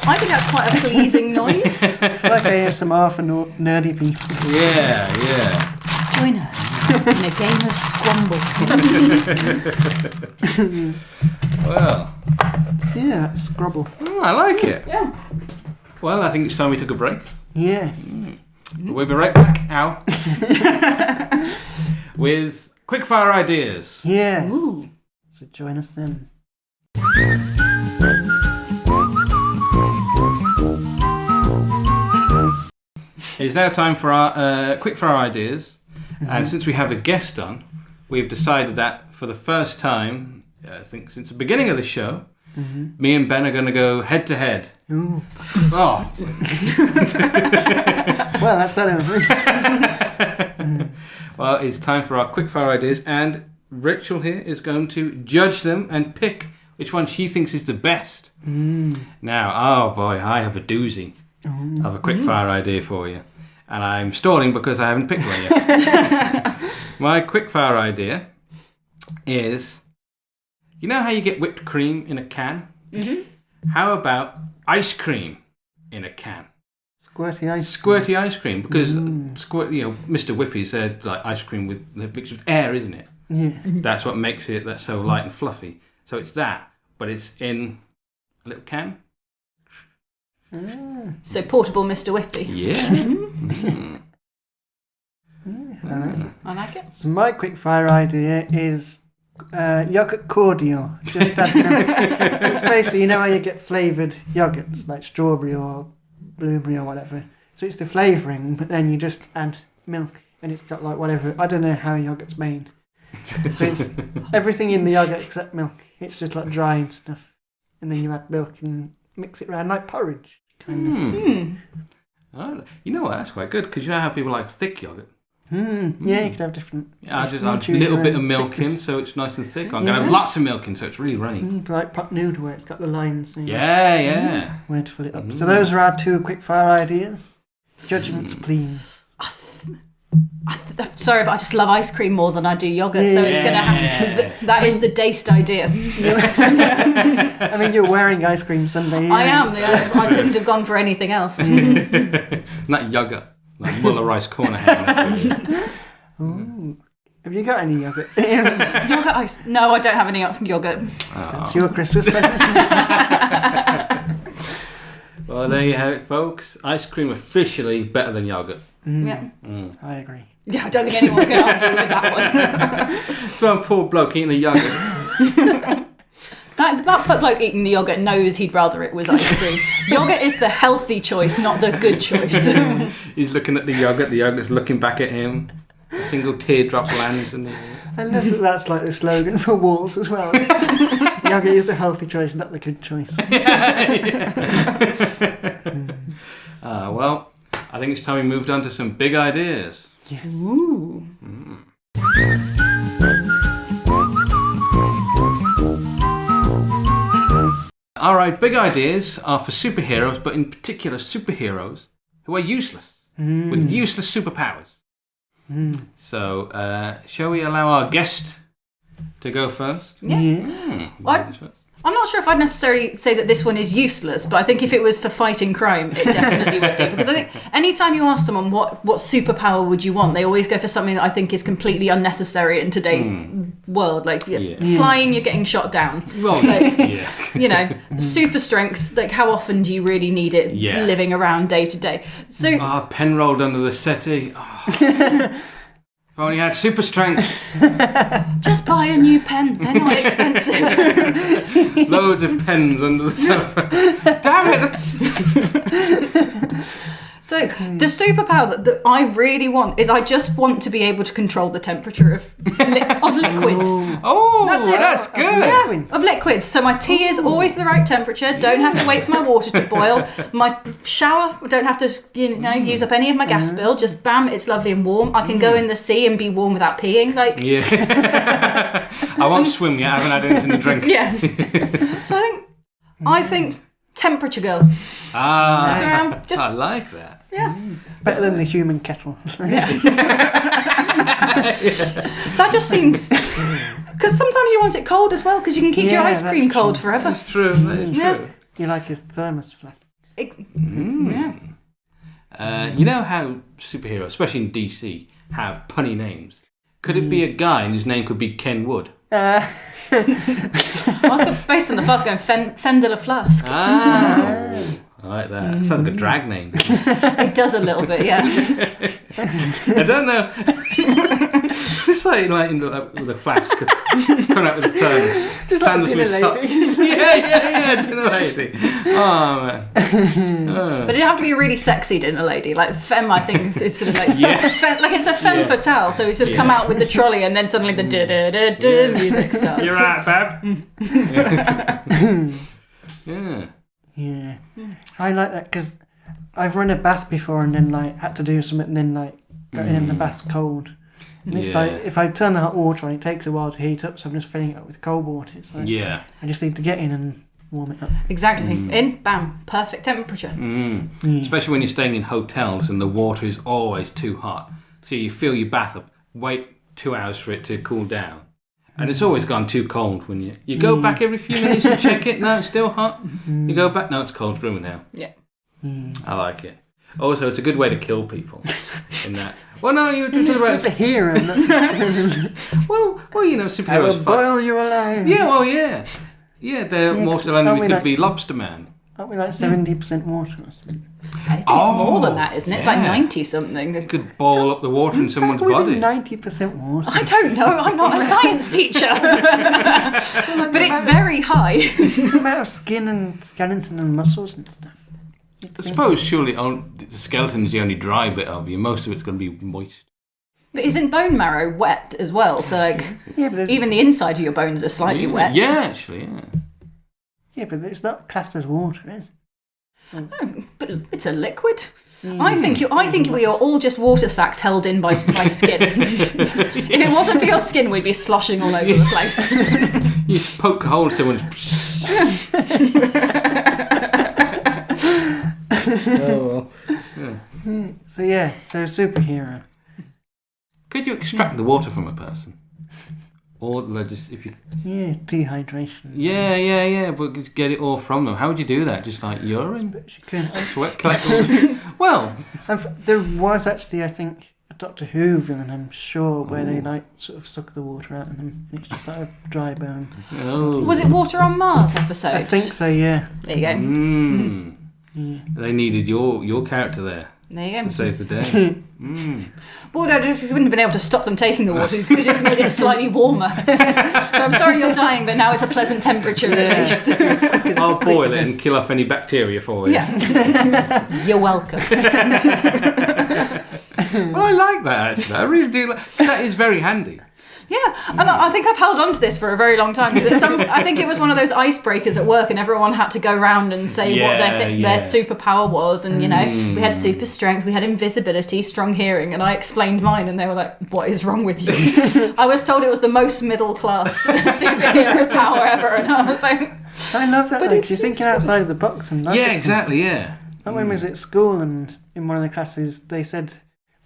C: pleasing noise.
A: It's like ASMR for nerdy people.
B: Yeah.
C: Join us in a game of Scrabble.
B: Well.
A: Yeah, it's Scrabble.
B: I like it.
C: Yeah.
B: Well, I think it's time we took a break.
A: Yes.
B: We'll be right back, with quickfire ideas.
A: Yes.
C: Ooh.
A: So join us then.
B: It's now time for our quickfire ideas. And since we have a guest on, we've decided that for the first time, I think since the beginning of the show, me and Ben are going to go head to head.
A: Ooh.
B: Oh.
A: Well, that's that over.
B: Well, it's time for our quickfire ideas, and Rachel here is going to judge them and pick which one she thinks is the best. Now, oh boy, I have a doozy of a quickfire idea for you. And I'm stalling because I haven't picked one yet. My quickfire idea is, you know how you get whipped cream in a can? How about ice cream in a can?
A: Squirty ice cream.
B: Squirty ice cream, because Mr. Whippy said like ice cream mixed with air, isn't it?
A: Yeah.
B: That's what makes it that's so light and fluffy. So it's that, but it's in a little can.
C: So portable Mr. Whippy.
B: Yeah.
C: I like it.
A: So my quickfire idea is yogurt cordial. Just add milk. So it's basically, you know how you get flavoured yogurts, like strawberry or blueberry or whatever. So it's the flavouring, but then you just add milk and it's got like whatever. I don't know how yogurt's made. So it's everything in the yogurt except milk. It's just like dry and stuff. And then you add milk and mix it around like porridge. Kind
B: of. You know what? That's quite good, because you know how people like thick yogurt.
A: Yeah, you could have different.
B: I just add a little bit of milk in, so it's nice and thick. I'm going to have lots of milk in, so it's really runny.
A: Like pot noodle, where it's got the lines.
B: Yeah.
A: Where to fill it up. So those are our two quickfire ideas. Judgments, please.
C: Sorry, but I just love ice cream more than I do yogurt, so it's going to have. That is the daced idea.
A: I mean, you're wearing ice cream Sunday.
C: I am. I couldn't have gone for anything else.
B: It's not yogurt. Like Muller Rice corner ham.
A: Ooh. Have you got any yogurt?
C: Yogurt ice? No, I don't have any yogurt.
A: That's your Christmas present.
B: Well, there you have it, folks. Ice cream officially better than yogurt.
C: Yeah.
A: I agree.
C: Yeah, I don't think anyone can argue with that one.
B: Some poor bloke eating a yogurt.
C: That bloke eating the yogurt knows he'd rather it was ice cream. Yogurt is the healthy choice, not the good choice.
B: He's looking at the yogurt's looking back at him. A single teardrop lands in the...
A: I love that that's like the slogan for walls as well. Yogurt is the healthy choice, not the good choice.
B: Well, I think it's time we moved on to some big ideas.
A: Yes.
C: Ooh.
B: All right, big ideas are for superheroes, but in particular superheroes who are useless, with useless superpowers. So, shall we allow our guest to go first?
C: Yeah. I'm not sure if I'd necessarily say that this one is useless, but I think if it was for fighting crime, it definitely would be. Because I think anytime you ask someone what superpower would you want, they always go for something that I think is completely unnecessary in today's world. Like flying, you're getting shot down.
B: Well,
C: You know, super strength. Like, how often do you really need it living around day to day? So,
B: pen rolled under the settee. If only had super strength.
C: just buy a new pen. They're not expensive.
B: Loads of pens under the sofa. Damn it!
C: So the superpower that I really want is I just want to be able to control the temperature of liquids.
B: Oh,
C: That's
B: that's good.
C: Of liquids. So my tea is always the right temperature. Don't have to wait for my water to boil. My shower, don't have to use up any of my gas bill. Just bam, it's lovely and warm. I can go in the sea and be warm without peeing. Like
B: I won't swim yet. I haven't had anything to drink.
C: Yeah. So I think temperature girl.
B: I like that.
C: Yeah.
A: Better than the human kettle.
C: That just seems... Because sometimes you want it cold as well, because you can keep your ice cream cold forever.
B: That's true. That is true.
A: You like his thermos flask.
C: Yeah.
B: You know how superheroes, especially in DC, have punny names? Could it be a guy and his name could be Ken Wood?
C: I was based on the flask going Fender La Flask.
B: I like that. Sounds like a drag name.
C: It does a little bit, yeah.
B: I don't know. It's like with a flask coming out with a thermos.
A: Just like dinner lady.
B: Yeah, dinner lady. Oh man.
C: But it'd have to be a really sexy dinner lady. Like femme, I think, is sort of like like it's a femme fatale. So we sort of come out with the trolley, and then suddenly the da music starts.
B: You're right, Bab. Yeah.
A: Yeah. I like that because I've run a bath before and then had to do something and then got in the bath cold. And it's if I turn the hot water on, it takes a while to heat up, so I'm just filling it up with cold water. So I just need to get in and warm it up.
C: Exactly. In, bam, perfect temperature.
B: Especially when you're staying in hotels and the water is always too hot. So you fill your bath up, wait 2 hours for it to cool down. And it's always gone too cold when you go back every few minutes and check it. No, it's still hot. You go back. No, it's cold. It's room now.
C: Yeah.
B: I like it. Also, it's a good way to kill people. In that. Well, no, you're just about
A: superhero.
B: well, superheroes.
A: I will boil you alive.
B: Yeah. Well, yeah. Yeah, their mortal enemy could be Lobster Man.
A: Aren't we like 70% water or something?
C: I think it's more than that, isn't it? It's like 90 something.
B: You could boil up the water in someone's body.
A: 90% water.
C: I don't know. I'm not a science teacher. But it's very high.
A: The amount of skin and skeleton and muscles and stuff.
B: I suppose surely the skeleton's the only dry bit of you. Most of it's going to be moist.
C: But isn't bone marrow wet as well? So but even the inside of your bones are slightly wet.
B: Yeah, actually, yeah.
A: Yeah, but it's not classed as water, is it?
C: No, but it's a liquid. I think we are all just water sacks held in by skin. If it wasn't for your skin, we'd be sloshing all over the place.
B: You just poke a hole in someone's... Oh, well.
A: Yeah. So superhero.
B: Could you extract the water from a person? Or just if you...
A: Yeah, dehydration.
B: Yeah, but just get it all from them. How would you do that? Just like urine?
A: But you can.
B: Sweat collect. Well...
A: there was actually, I think, a Doctor Who villain, I'm sure, where they sort of suck the water out of them. And it's just like a dry bone.
B: Oh.
C: Was it Water on Mars episode?
A: I think so, yeah.
C: There you go.
A: Yeah.
B: They needed your character there.
C: There you go.
B: To save the day.
C: Well, no, we wouldn't have been able to stop them taking the water. We could have just made it slightly warmer. So I'm sorry you're dying, but now it's a pleasant temperature at least.
B: I'll boil it and kill off any bacteria for you.
C: Yeah. You're welcome.
B: Well, I like that actually. I really do. That is very handy.
C: Yeah, and I think I've held on to this for a very long time. Because I think it was one of those icebreakers at work, and everyone had to go round and say what their superpower was. And, we had super strength, we had invisibility, strong hearing, and I explained mine, and they were like, what is wrong with you? I was told it was the most middle-class superhero power ever, and I was like...
A: I love that, because you're thinking outside of the box. And
B: exactly, yeah.
A: Like when we was at school, and in one of the classes, they said...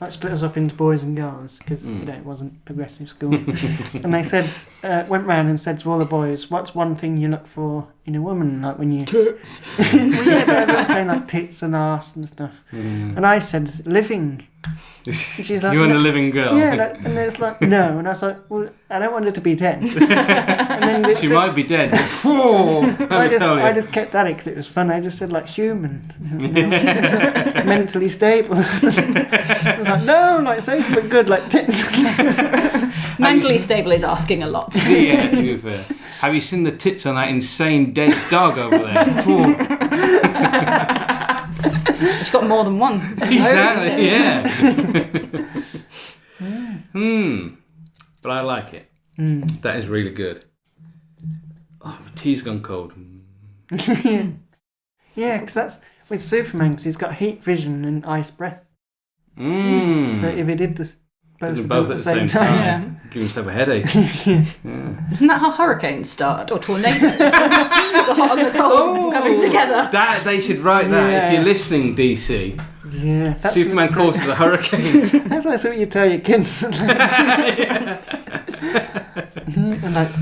A: Like split us up into boys and girls because it wasn't progressive school, and they said went round and said to all the boys, "What's one thing you look for in a woman?" Like when you
C: tits.
A: But I was always saying like tits and arse and stuff, and I said living. And she's like,
B: you want a living girl?
A: Yeah, and it's like no, and I was like, well, I don't want her to be dead. And then
B: she might be dead. I
A: just kept at it because it was fun. I just said like human, mentally stable. I was like, no, like say something good, like tits.
C: Mentally stable is asking a lot.
B: Yeah, to be fair. Have you seen the tits on that insane dead dog over there?
C: She's got more than one.
B: Exactly, yeah. But I like it. That is really good. Oh, my tea's gone cold.
A: Yeah, because that's with Superman, because he's got heat vision and ice breath. So if he did this both at the same time.
B: Give himself a headache.
C: Isn't that how hurricanes start? Or tornadoes? The hot and the cold coming together.
B: That they should write that. If you're listening, DC.
A: Yeah.
B: Superman causes a hurricane.
A: That's like something you tell your kids. And like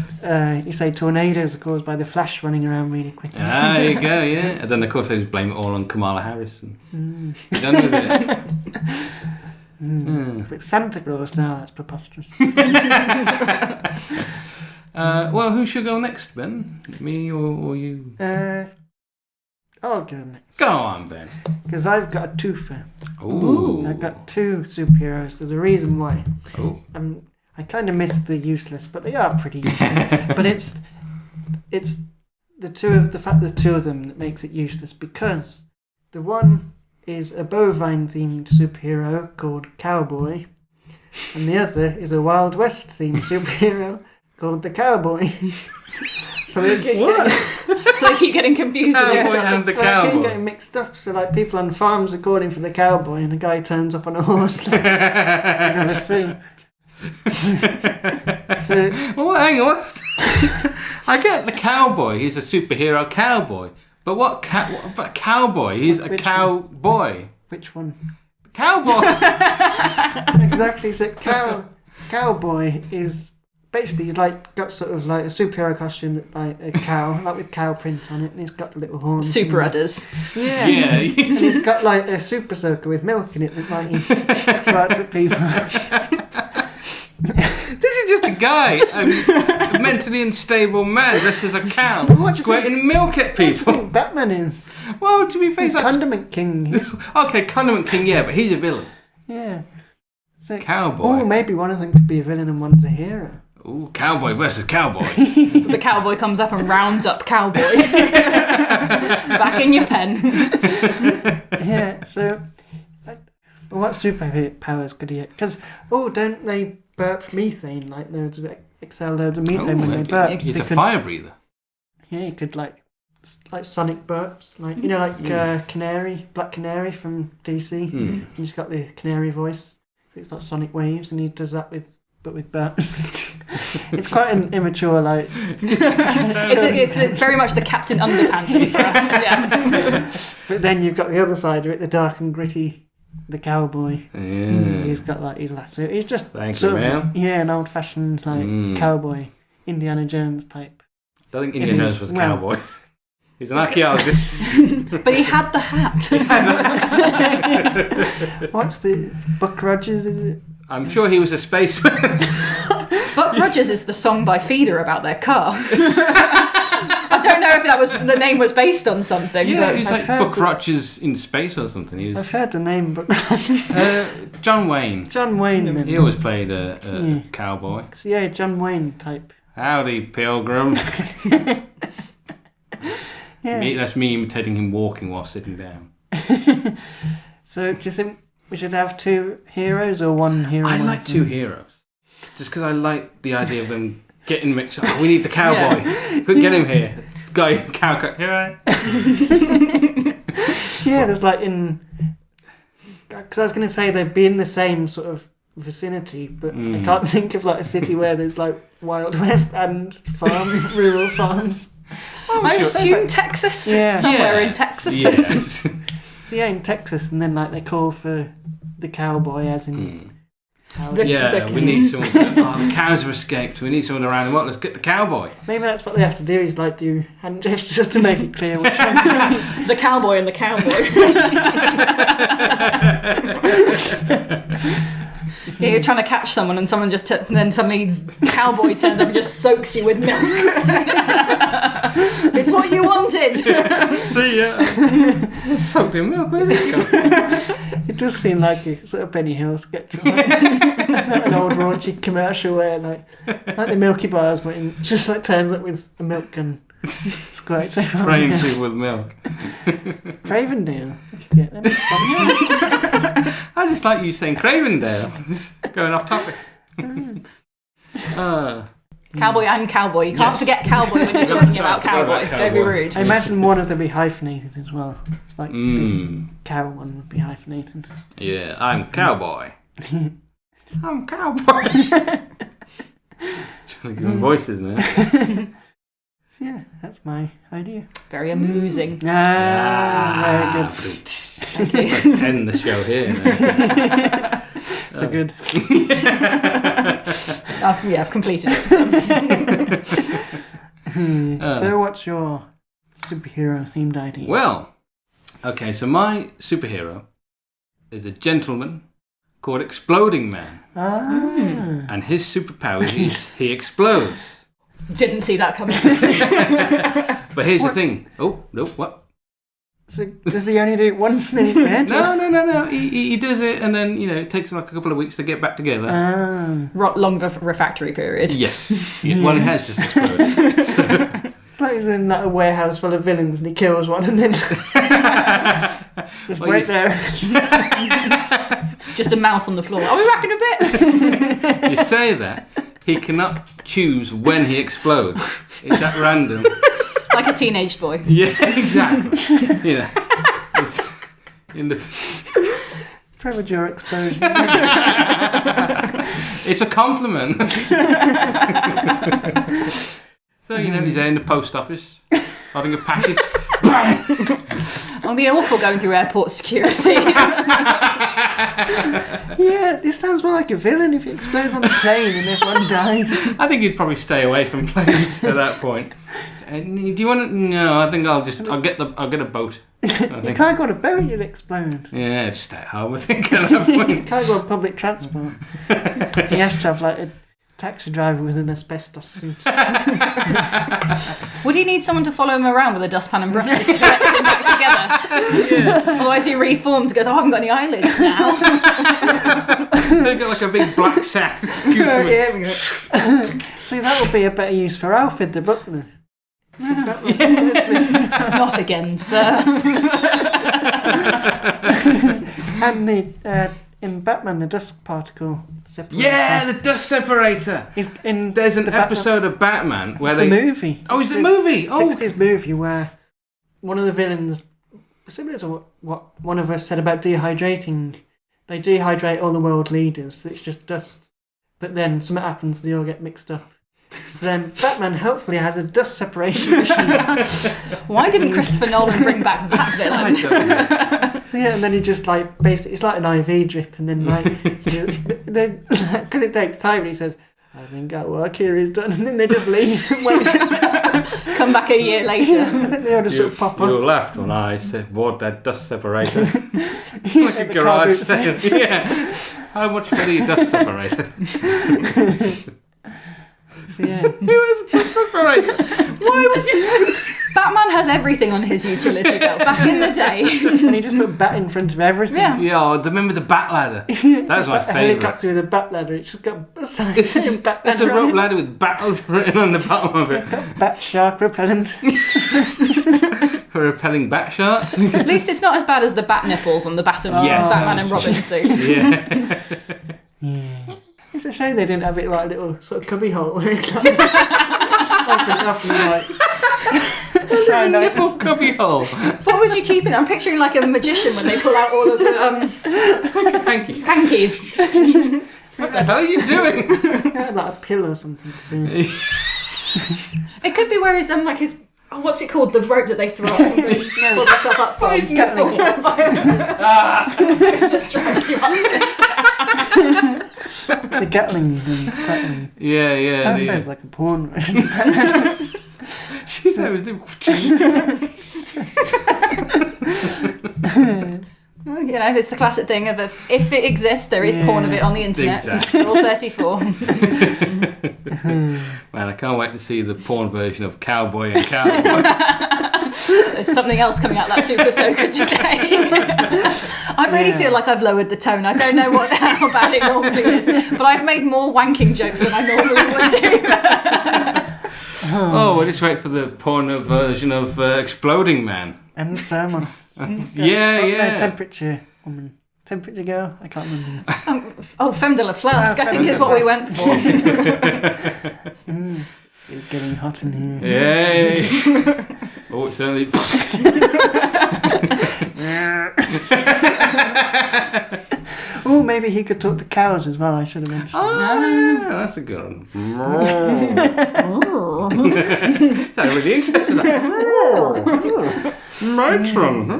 A: you say tornadoes are caused by the Flash running around really quick.
B: There you go, yeah. And then of course they just blame it all on Kamala Harris. And done with it.
A: But Santa Claus now, that's preposterous.
B: Well, who should go next, Ben? Me or you?
A: I'll go next.
B: Go on, Ben.
A: Because I've got a twofer.
B: Ooh.
A: I've got two superheroes. There's a reason why.
B: Oh.
A: I kind of miss the useless, but they are pretty useless. But it's the fact there's two of them that makes it useless, because the one is a bovine-themed superhero called Cowboy, and the other is a Wild West-themed superhero called the Cowboy. So they
C: keep getting confused.
B: Cowboy and the Cowboy.
A: They keep getting mixed up. So like people on farms are calling for the Cowboy, and a guy turns up on a horse. Like, never seen. So,
B: well, hang on. I get the Cowboy. He's a superhero cowboy. But what cowboy? He's a cowboy.
A: Which one?
B: Cowboy.
A: Exactly. So cowboy is basically he's like got sort of like a superhero costume, like a cow, like with cow prints on it, and he's got the little horns.
C: Super udders.
A: Yeah.
B: And
A: he's got like a super soaker with milk in it that like he squirts at people.
B: This is just a guy, a mentally unstable man dressed as a cow, squirting milk at people.
A: What do you think Batman is?
B: Well, to be fair, he's
A: Condiment King.
B: Okay, Condiment King, yeah, but he's a villain.
A: Yeah. So,
B: Cowboy.
A: Oh, maybe one of them could be a villain and one's a hero.
B: Ooh, Cowboy versus Cowboy.
C: The Cowboy comes up and rounds up Cowboy. Back in your pen.
A: Yeah, so what superpowers could he have? Because, don't they burp methane, like exhale loads of methane when they burp?
B: He's a fire breather.
A: Yeah, he could like sonic burps, like Canary, Black Canary from DC. He's got the canary voice. It's like sonic waves, and he does that with burps. It's quite an immature, like.
C: it's very much the Captain Underpants. Yeah.
A: But then you've got the other side of it, the dark and gritty. The cowboy.
B: Yeah.
A: He's got like his lasso. He's just an old-fashioned like cowboy, Indiana Jones type.
B: I don't think Indiana Jones was a cowboy. He's an archaeologist.
C: But he had the hat.
A: What's the Buck Rogers? Is it?
B: I'm sure he was a spaceman.
C: Buck Rogers is the song by Feeder about their car. I don't know if the name was based on something.
B: Yeah,
C: but
B: he's like Buck Rogers in space or something.
A: I've heard the name, Buck Rogers.
B: John Wayne.
A: John Wayne. Then.
B: He always played a cowboy.
A: So, yeah, John Wayne type.
B: Howdy, Pilgrim.
A: Yeah.
B: That's me imitating him walking while sitting down.
A: So, do you think we should have two heroes or one hero?
B: I like two heroes. just because I like the idea of them getting mixed up. Oh, we need the cowboy. Quick, get him here. Guy, cow cut. Here I
A: Yeah, there's like because I was going to say they'd be in the same sort of vicinity, but I can't think of like a city where there's like Wild West and rural farms.
C: I assume Texas.
A: Yeah.
C: Somewhere in Texas.
B: Yeah.
A: So yeah, in Texas, and then like they call for the cowboy, as in.
B: We need someone. The cows have escaped. We need someone around the what? Let's get the cowboy.
A: Maybe that's what they have to do. Is like do hand gestures to make it clear which one.
C: The cowboy and the cowboy. Yeah, you're trying to catch someone, and someone just then suddenly the cowboy turns up and just soaks you with milk. It's what you wanted.
B: See ya. Soaked in milk. Where did it go?
A: It does seem like a sort of Benny Hill sketch, like an old raunchy commercial where like the Milky Bars, but it just like turns up with a milk gun. It's great.
B: Spraying people with milk.
A: Cravendale. Get them.
B: I just like you saying Cravendale. Going off topic.
C: Cowboy and cowboy. You can't forget cowboy when you're talking about cowboy. Don't be rude.
A: I imagine one of them be hyphenated as well. It's like the cow one would be hyphenated.
B: Yeah, I'm cowboy. I'm cowboy. Trying to give them voices now.
A: Yeah, that's my idea.
C: Very amusing.
A: Very good.
B: Thank you. Let's end the show here now.
A: For good.
C: I've completed it.
A: So what's your superhero themed idea?
B: Well, okay, so my superhero is a gentleman called Exploding Man. And his superpower is he explodes.
C: Didn't see that coming.
B: But here's the thing. Oh, no, what?
A: So does he only do it once and then he's dead?
B: No. He does it, and then it takes him like a couple of weeks to get back together.
C: Long refractory period.
B: Yes. Well, he has just exploded.
A: It's like he's in a warehouse full of villains and he kills one and then just wait there.
C: Just a mouth on the floor. Are we racking a bit?
B: You say that. He cannot choose when he explodes. It's at random.
C: Like a teenage boy.
B: Yeah, exactly. In the
A: Premature explosion.
B: It's a compliment. So, he's there in the post office, holding a package.
C: It'll be awful going through airport security.
A: Yeah, this sounds more like a villain if he explodes on a plane and everyone dies.
B: I think he'd probably stay away from planes at that point. Do you want to? No, I think I'll get a boat.
A: You can't go on a boat, you'll explode.
B: Yeah, just stay at home, I think, at that point.
A: You can't go on public transport. He has to have like a taxi driver with an asbestos suit.
C: Would he need someone to follow him around with a dustpan and brush to collect him back together? Yeah. Otherwise he reforms and goes, I haven't got any eyelids now.
B: They've got like a big black sack.
A: See, that would be a better use for Alfred the butler.
C: Not again, sir.
A: And in Batman, the dust particle separator.
B: Yeah, the dust separator. There's an episode of Batman where
A: it's the movie.
B: Oh, it's the movie.
A: 60s movie where one of the villains, similar to what one of us said about dehydrating, they dehydrate all the world leaders. So it's just dust. But then something happens, they all get mixed up. So then Batman hopefully has a dust separation machine.
C: Why didn't Christopher Nolan bring back that villain?
A: So yeah, and then he just like basically it's like an IV drip, and then like because it takes time, and he says, "I think our work here is done," and then they just leave and wait.
C: Come back a year later.
A: I think they all just sort of pop up.
B: You laughed when I bought that dust separator. Like a garage sale. Yeah. How much for the dust separator?
A: So, yeah.
B: Who has a dust separator? Why would you?
C: Batman has everything on his utility belt back in the day.
A: And he just put bat in front of everything.
C: Yeah.
B: Remember the bat ladder? That's my
A: like
B: favourite.
A: A helicopter with a bat ladder. It's just got a sign saying bat
B: It's
A: ladder
B: a rope
A: on it.
B: ladder with bat written on the bottom of it.
A: It's got bat shark repellent.
B: For repelling bat sharks.
C: At least it's not as bad as the bat nipples on the Batman and Robin suit.
B: Yeah.
A: Yeah. Is a shame they didn't have it like a little sort of cubby hole where it's like open up and like.
B: So nipple cubby hole.
C: What would you keep in? I'm picturing like a magician when they pull out all of the hankies.
B: What the hell are you doing?
A: Yeah, like a pill or something.
C: It could be where his what's it called? The rope that they throw up and pull themselves up for. Just drags you up.
A: The Gatling thing.
B: Yeah.
A: That sounds like a porn.
B: She's having
C: it's the classic thing of if it exists, there is porn of it on the internet.
B: Exactly.
C: Rule 34.
B: Man, I can't wait to see the porn version of Cowboy and Cowboy.
C: There's something else coming out that Super Soaker today. I really feel like I've lowered the tone. I don't know how bad it normally is, but I've made more wanking jokes than I normally would do.
B: Oh, we'll just wait for the porno version of Exploding Man.
A: And thermos.
B: Yeah.
A: Temperature woman. Temperature girl? I can't remember.
C: Femme de la Flask, I think is what we went for.
A: It's getting hot in here.
B: Yay! Oh, it's only...
A: Oh, maybe he could talk to cows as well, I should have mentioned.
B: Oh, yeah, that's a good one. Sounds really interesting. Matron.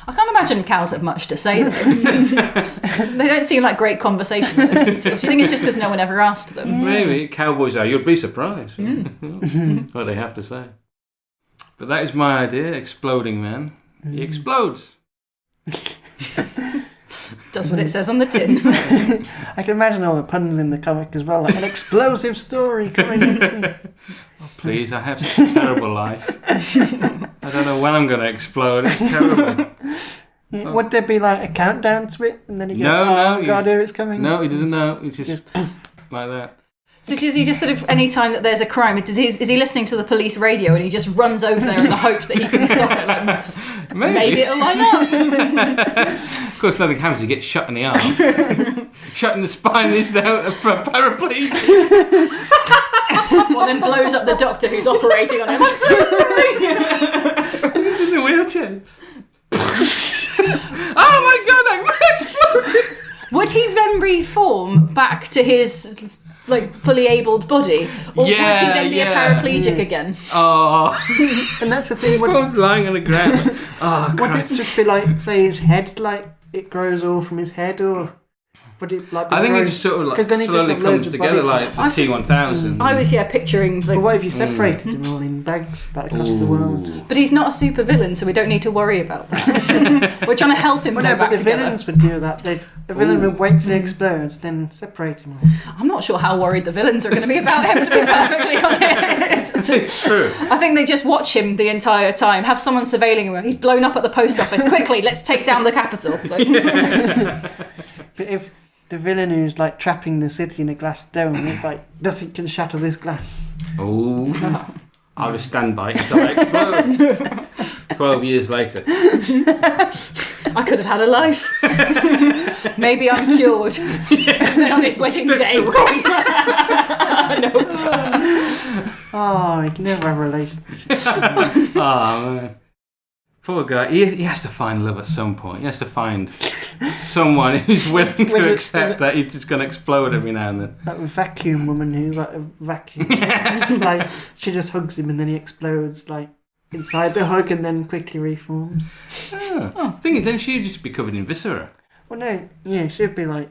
C: I can't imagine cows have much to say, though. They don't seem like great conversationalists. Do you think it's just because no one ever asked them?
B: Maybe. Cowboys are. You'd be surprised. What they have to say. But that is my idea, Exploding Man. He explodes.
C: Does what it says on the tin.
A: I can imagine all the puns in the comic as well, like an explosive story coming next week.
B: Oh, please, I have such a terrible life. I don't know when I'm going to explode. It's terrible.
A: Yeah, would there be like a countdown to it? And then he goes,
B: No,
A: God, here it's coming?
B: No, he doesn't know. He's just like that.
C: So does he just sort of, any time that there's a crime, is he listening to the police radio and he just runs over there in the hopes that he can stop it? Like, maybe it'll line up.
B: Of course, nothing happens. He gets shot in the arm. Shot in the spine. He's now a paraplegic.
C: Well, then blows up the doctor who's operating on him. I'm so sorry.
B: He's in a wheelchair. Oh my God, that exploded.
C: Would he then reform back to his fully abled body, or would he then be a paraplegic again?
B: Oh,
A: and that's the thing.
B: I was lying on the ground. Oh,
A: would it just be like, say, his head, like it grows all from his head, or would it like?
B: I think it just sort of like slowly comes together, like the T1000.
C: I was picturing.
A: But what if you separated them all in bags back across the world?
C: But he's not a super villain, so we don't need to worry about that. We're trying to help him.
A: Well, no, but the villains would do that. The villain would wait till he explodes, then separate him all.
C: I'm not sure how worried the villains are going to be about him, to be perfectly honest.
B: It's true.
C: I think they just watch him the entire time, have someone surveilling him. He's blown up at the post office. Quickly, let's take down the Capitol.
A: But if the villain who's like trapping the city in a glass dome, it's like, nothing can shatter this glass.
B: Oh, I'll just stand by it until I explode. 12 years later.
C: I could have had a life. Maybe I'm cured. Then on his wedding day.
A: Oh, he can never have a relationship.
B: Oh, man. Poor guy. He has to find love at some point. He has to find someone who's willing to accept that he's just going to explode every now and then.
A: That vacuum woman who's like a vacuum. Like, she just hugs him and then he explodes, like, inside the hug and then quickly reforms.
B: Oh, the thing is, then she'd just be covered in viscera.
A: Well, no, yeah, she'd be like,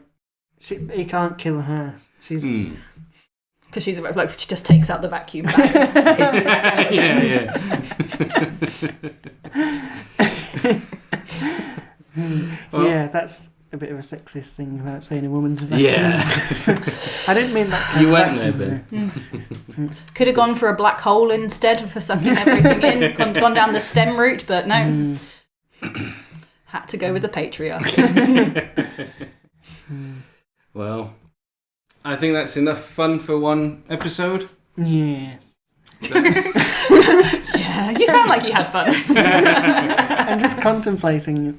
A: he can't kill her. She's...
C: Because she just takes out the vacuum bag.
B: Yeah.
A: Yeah, that's a bit of a sexist thing about saying a woman's a vacuum.
B: Yeah.
A: I didn't mean that kind
B: You
A: of
B: went
A: vacuum,
B: there,
A: though.
C: Could have gone for a black hole instead for sucking everything in. Gone down the STEM route, but no. Had to go with the patriarchy.
B: Well, I think that's enough fun for one episode.
A: Yes.
C: Yeah, you sound like you had fun.
A: I'm just contemplating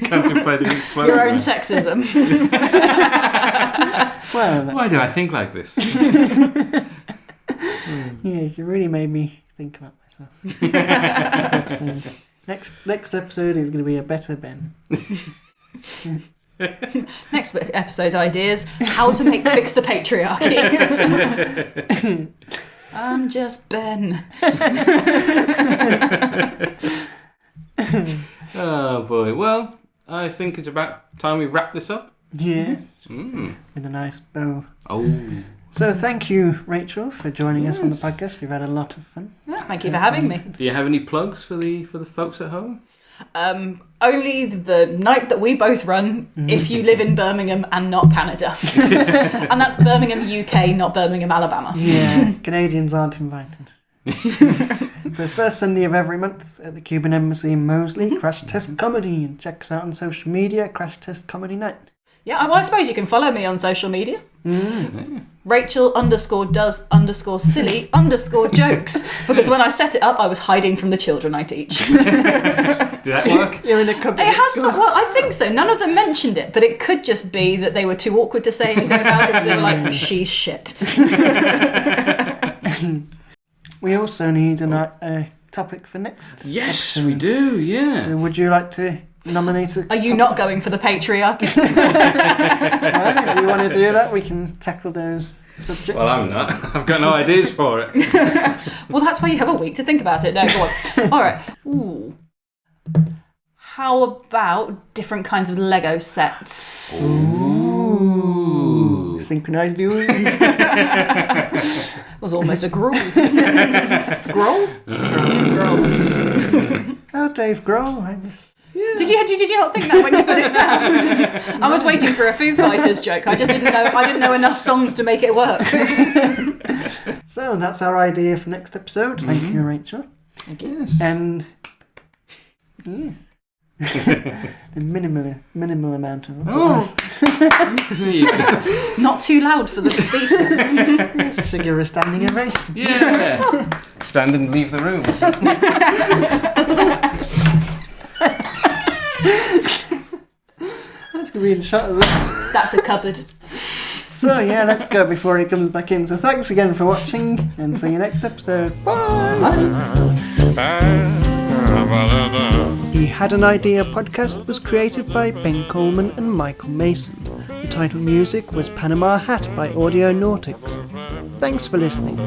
B: Contemplating
C: your own sexism.
A: Well,
B: Why do I think like this?
A: yeah, you really made me think about myself. Next episode is going to be a better Ben.
C: Next episode's ideas: how to fix the patriarchy. I'm just Ben.
B: Oh boy. Well, I think it's about time we wrap this up.
A: Yes, with a nice bow.
B: Oh.
A: So thank you, Rachel, for joining us on the podcast. We've had a lot of fun.
C: Yeah, thank you for having me.
B: Do you have any plugs for the folks at home?
C: Only the night that we both run if you live in Birmingham and not Canada. And that's Birmingham, UK, not Birmingham, Alabama.
A: Yeah, Canadians aren't invited. So first Sunday of every month at the Cuban Embassy in Moseley, Crash Test Comedy. And check us out on social media, Crash Test Comedy Night.
C: Yeah, well, I suppose you can follow me on social media. Rachel_does_silly_jokes. Because when I set it up, I was hiding from the children I teach.
B: Did that work?
A: You're in a cupboard.
C: It has some, well, I think so. None of them mentioned it, but it could just be that they were too awkward to say anything about it. They were like, she's shit.
A: We also need a topic for next
B: Yes,
A: episode.
B: we do, yeah.
A: So would you like to nominate a
C: Are you not going for the patriarchy?
A: Well, if you want to do that, we can tackle those subjects.
B: Well, I'm not. I've got no ideas for it.
C: Well, that's why you have a week to think about it. No, go on. All right. Ooh. How about different kinds of Lego sets?
B: Ooh.
A: Synchronized dueling.
C: Was almost a growl. Growl? Growl.
A: Oh, Dave Grohl.
C: Did you not think that when you put it down? I was waiting for a Foo Fighters joke. I just didn't know enough songs to make it work.
A: So that's our idea for next episode. Thank you, Rachel.
C: Thank you.
B: Yes.
A: And yes. The minimal amount of applause.
B: There you go.
C: Not too loud for the speaker.
A: Yes, we should give her a standing ovation.
B: Yeah. Stand and leave the room.
A: That's going to be in shot of it.
C: That's a cupboard.
A: So yeah, let's go before he comes back in. So thanks again for watching and see you next episode. Bye! The Had an Idea podcast was created by Ben Coleman and Michael Mason. The title music was Panama Hat by Audio Nautics. Thanks for listening.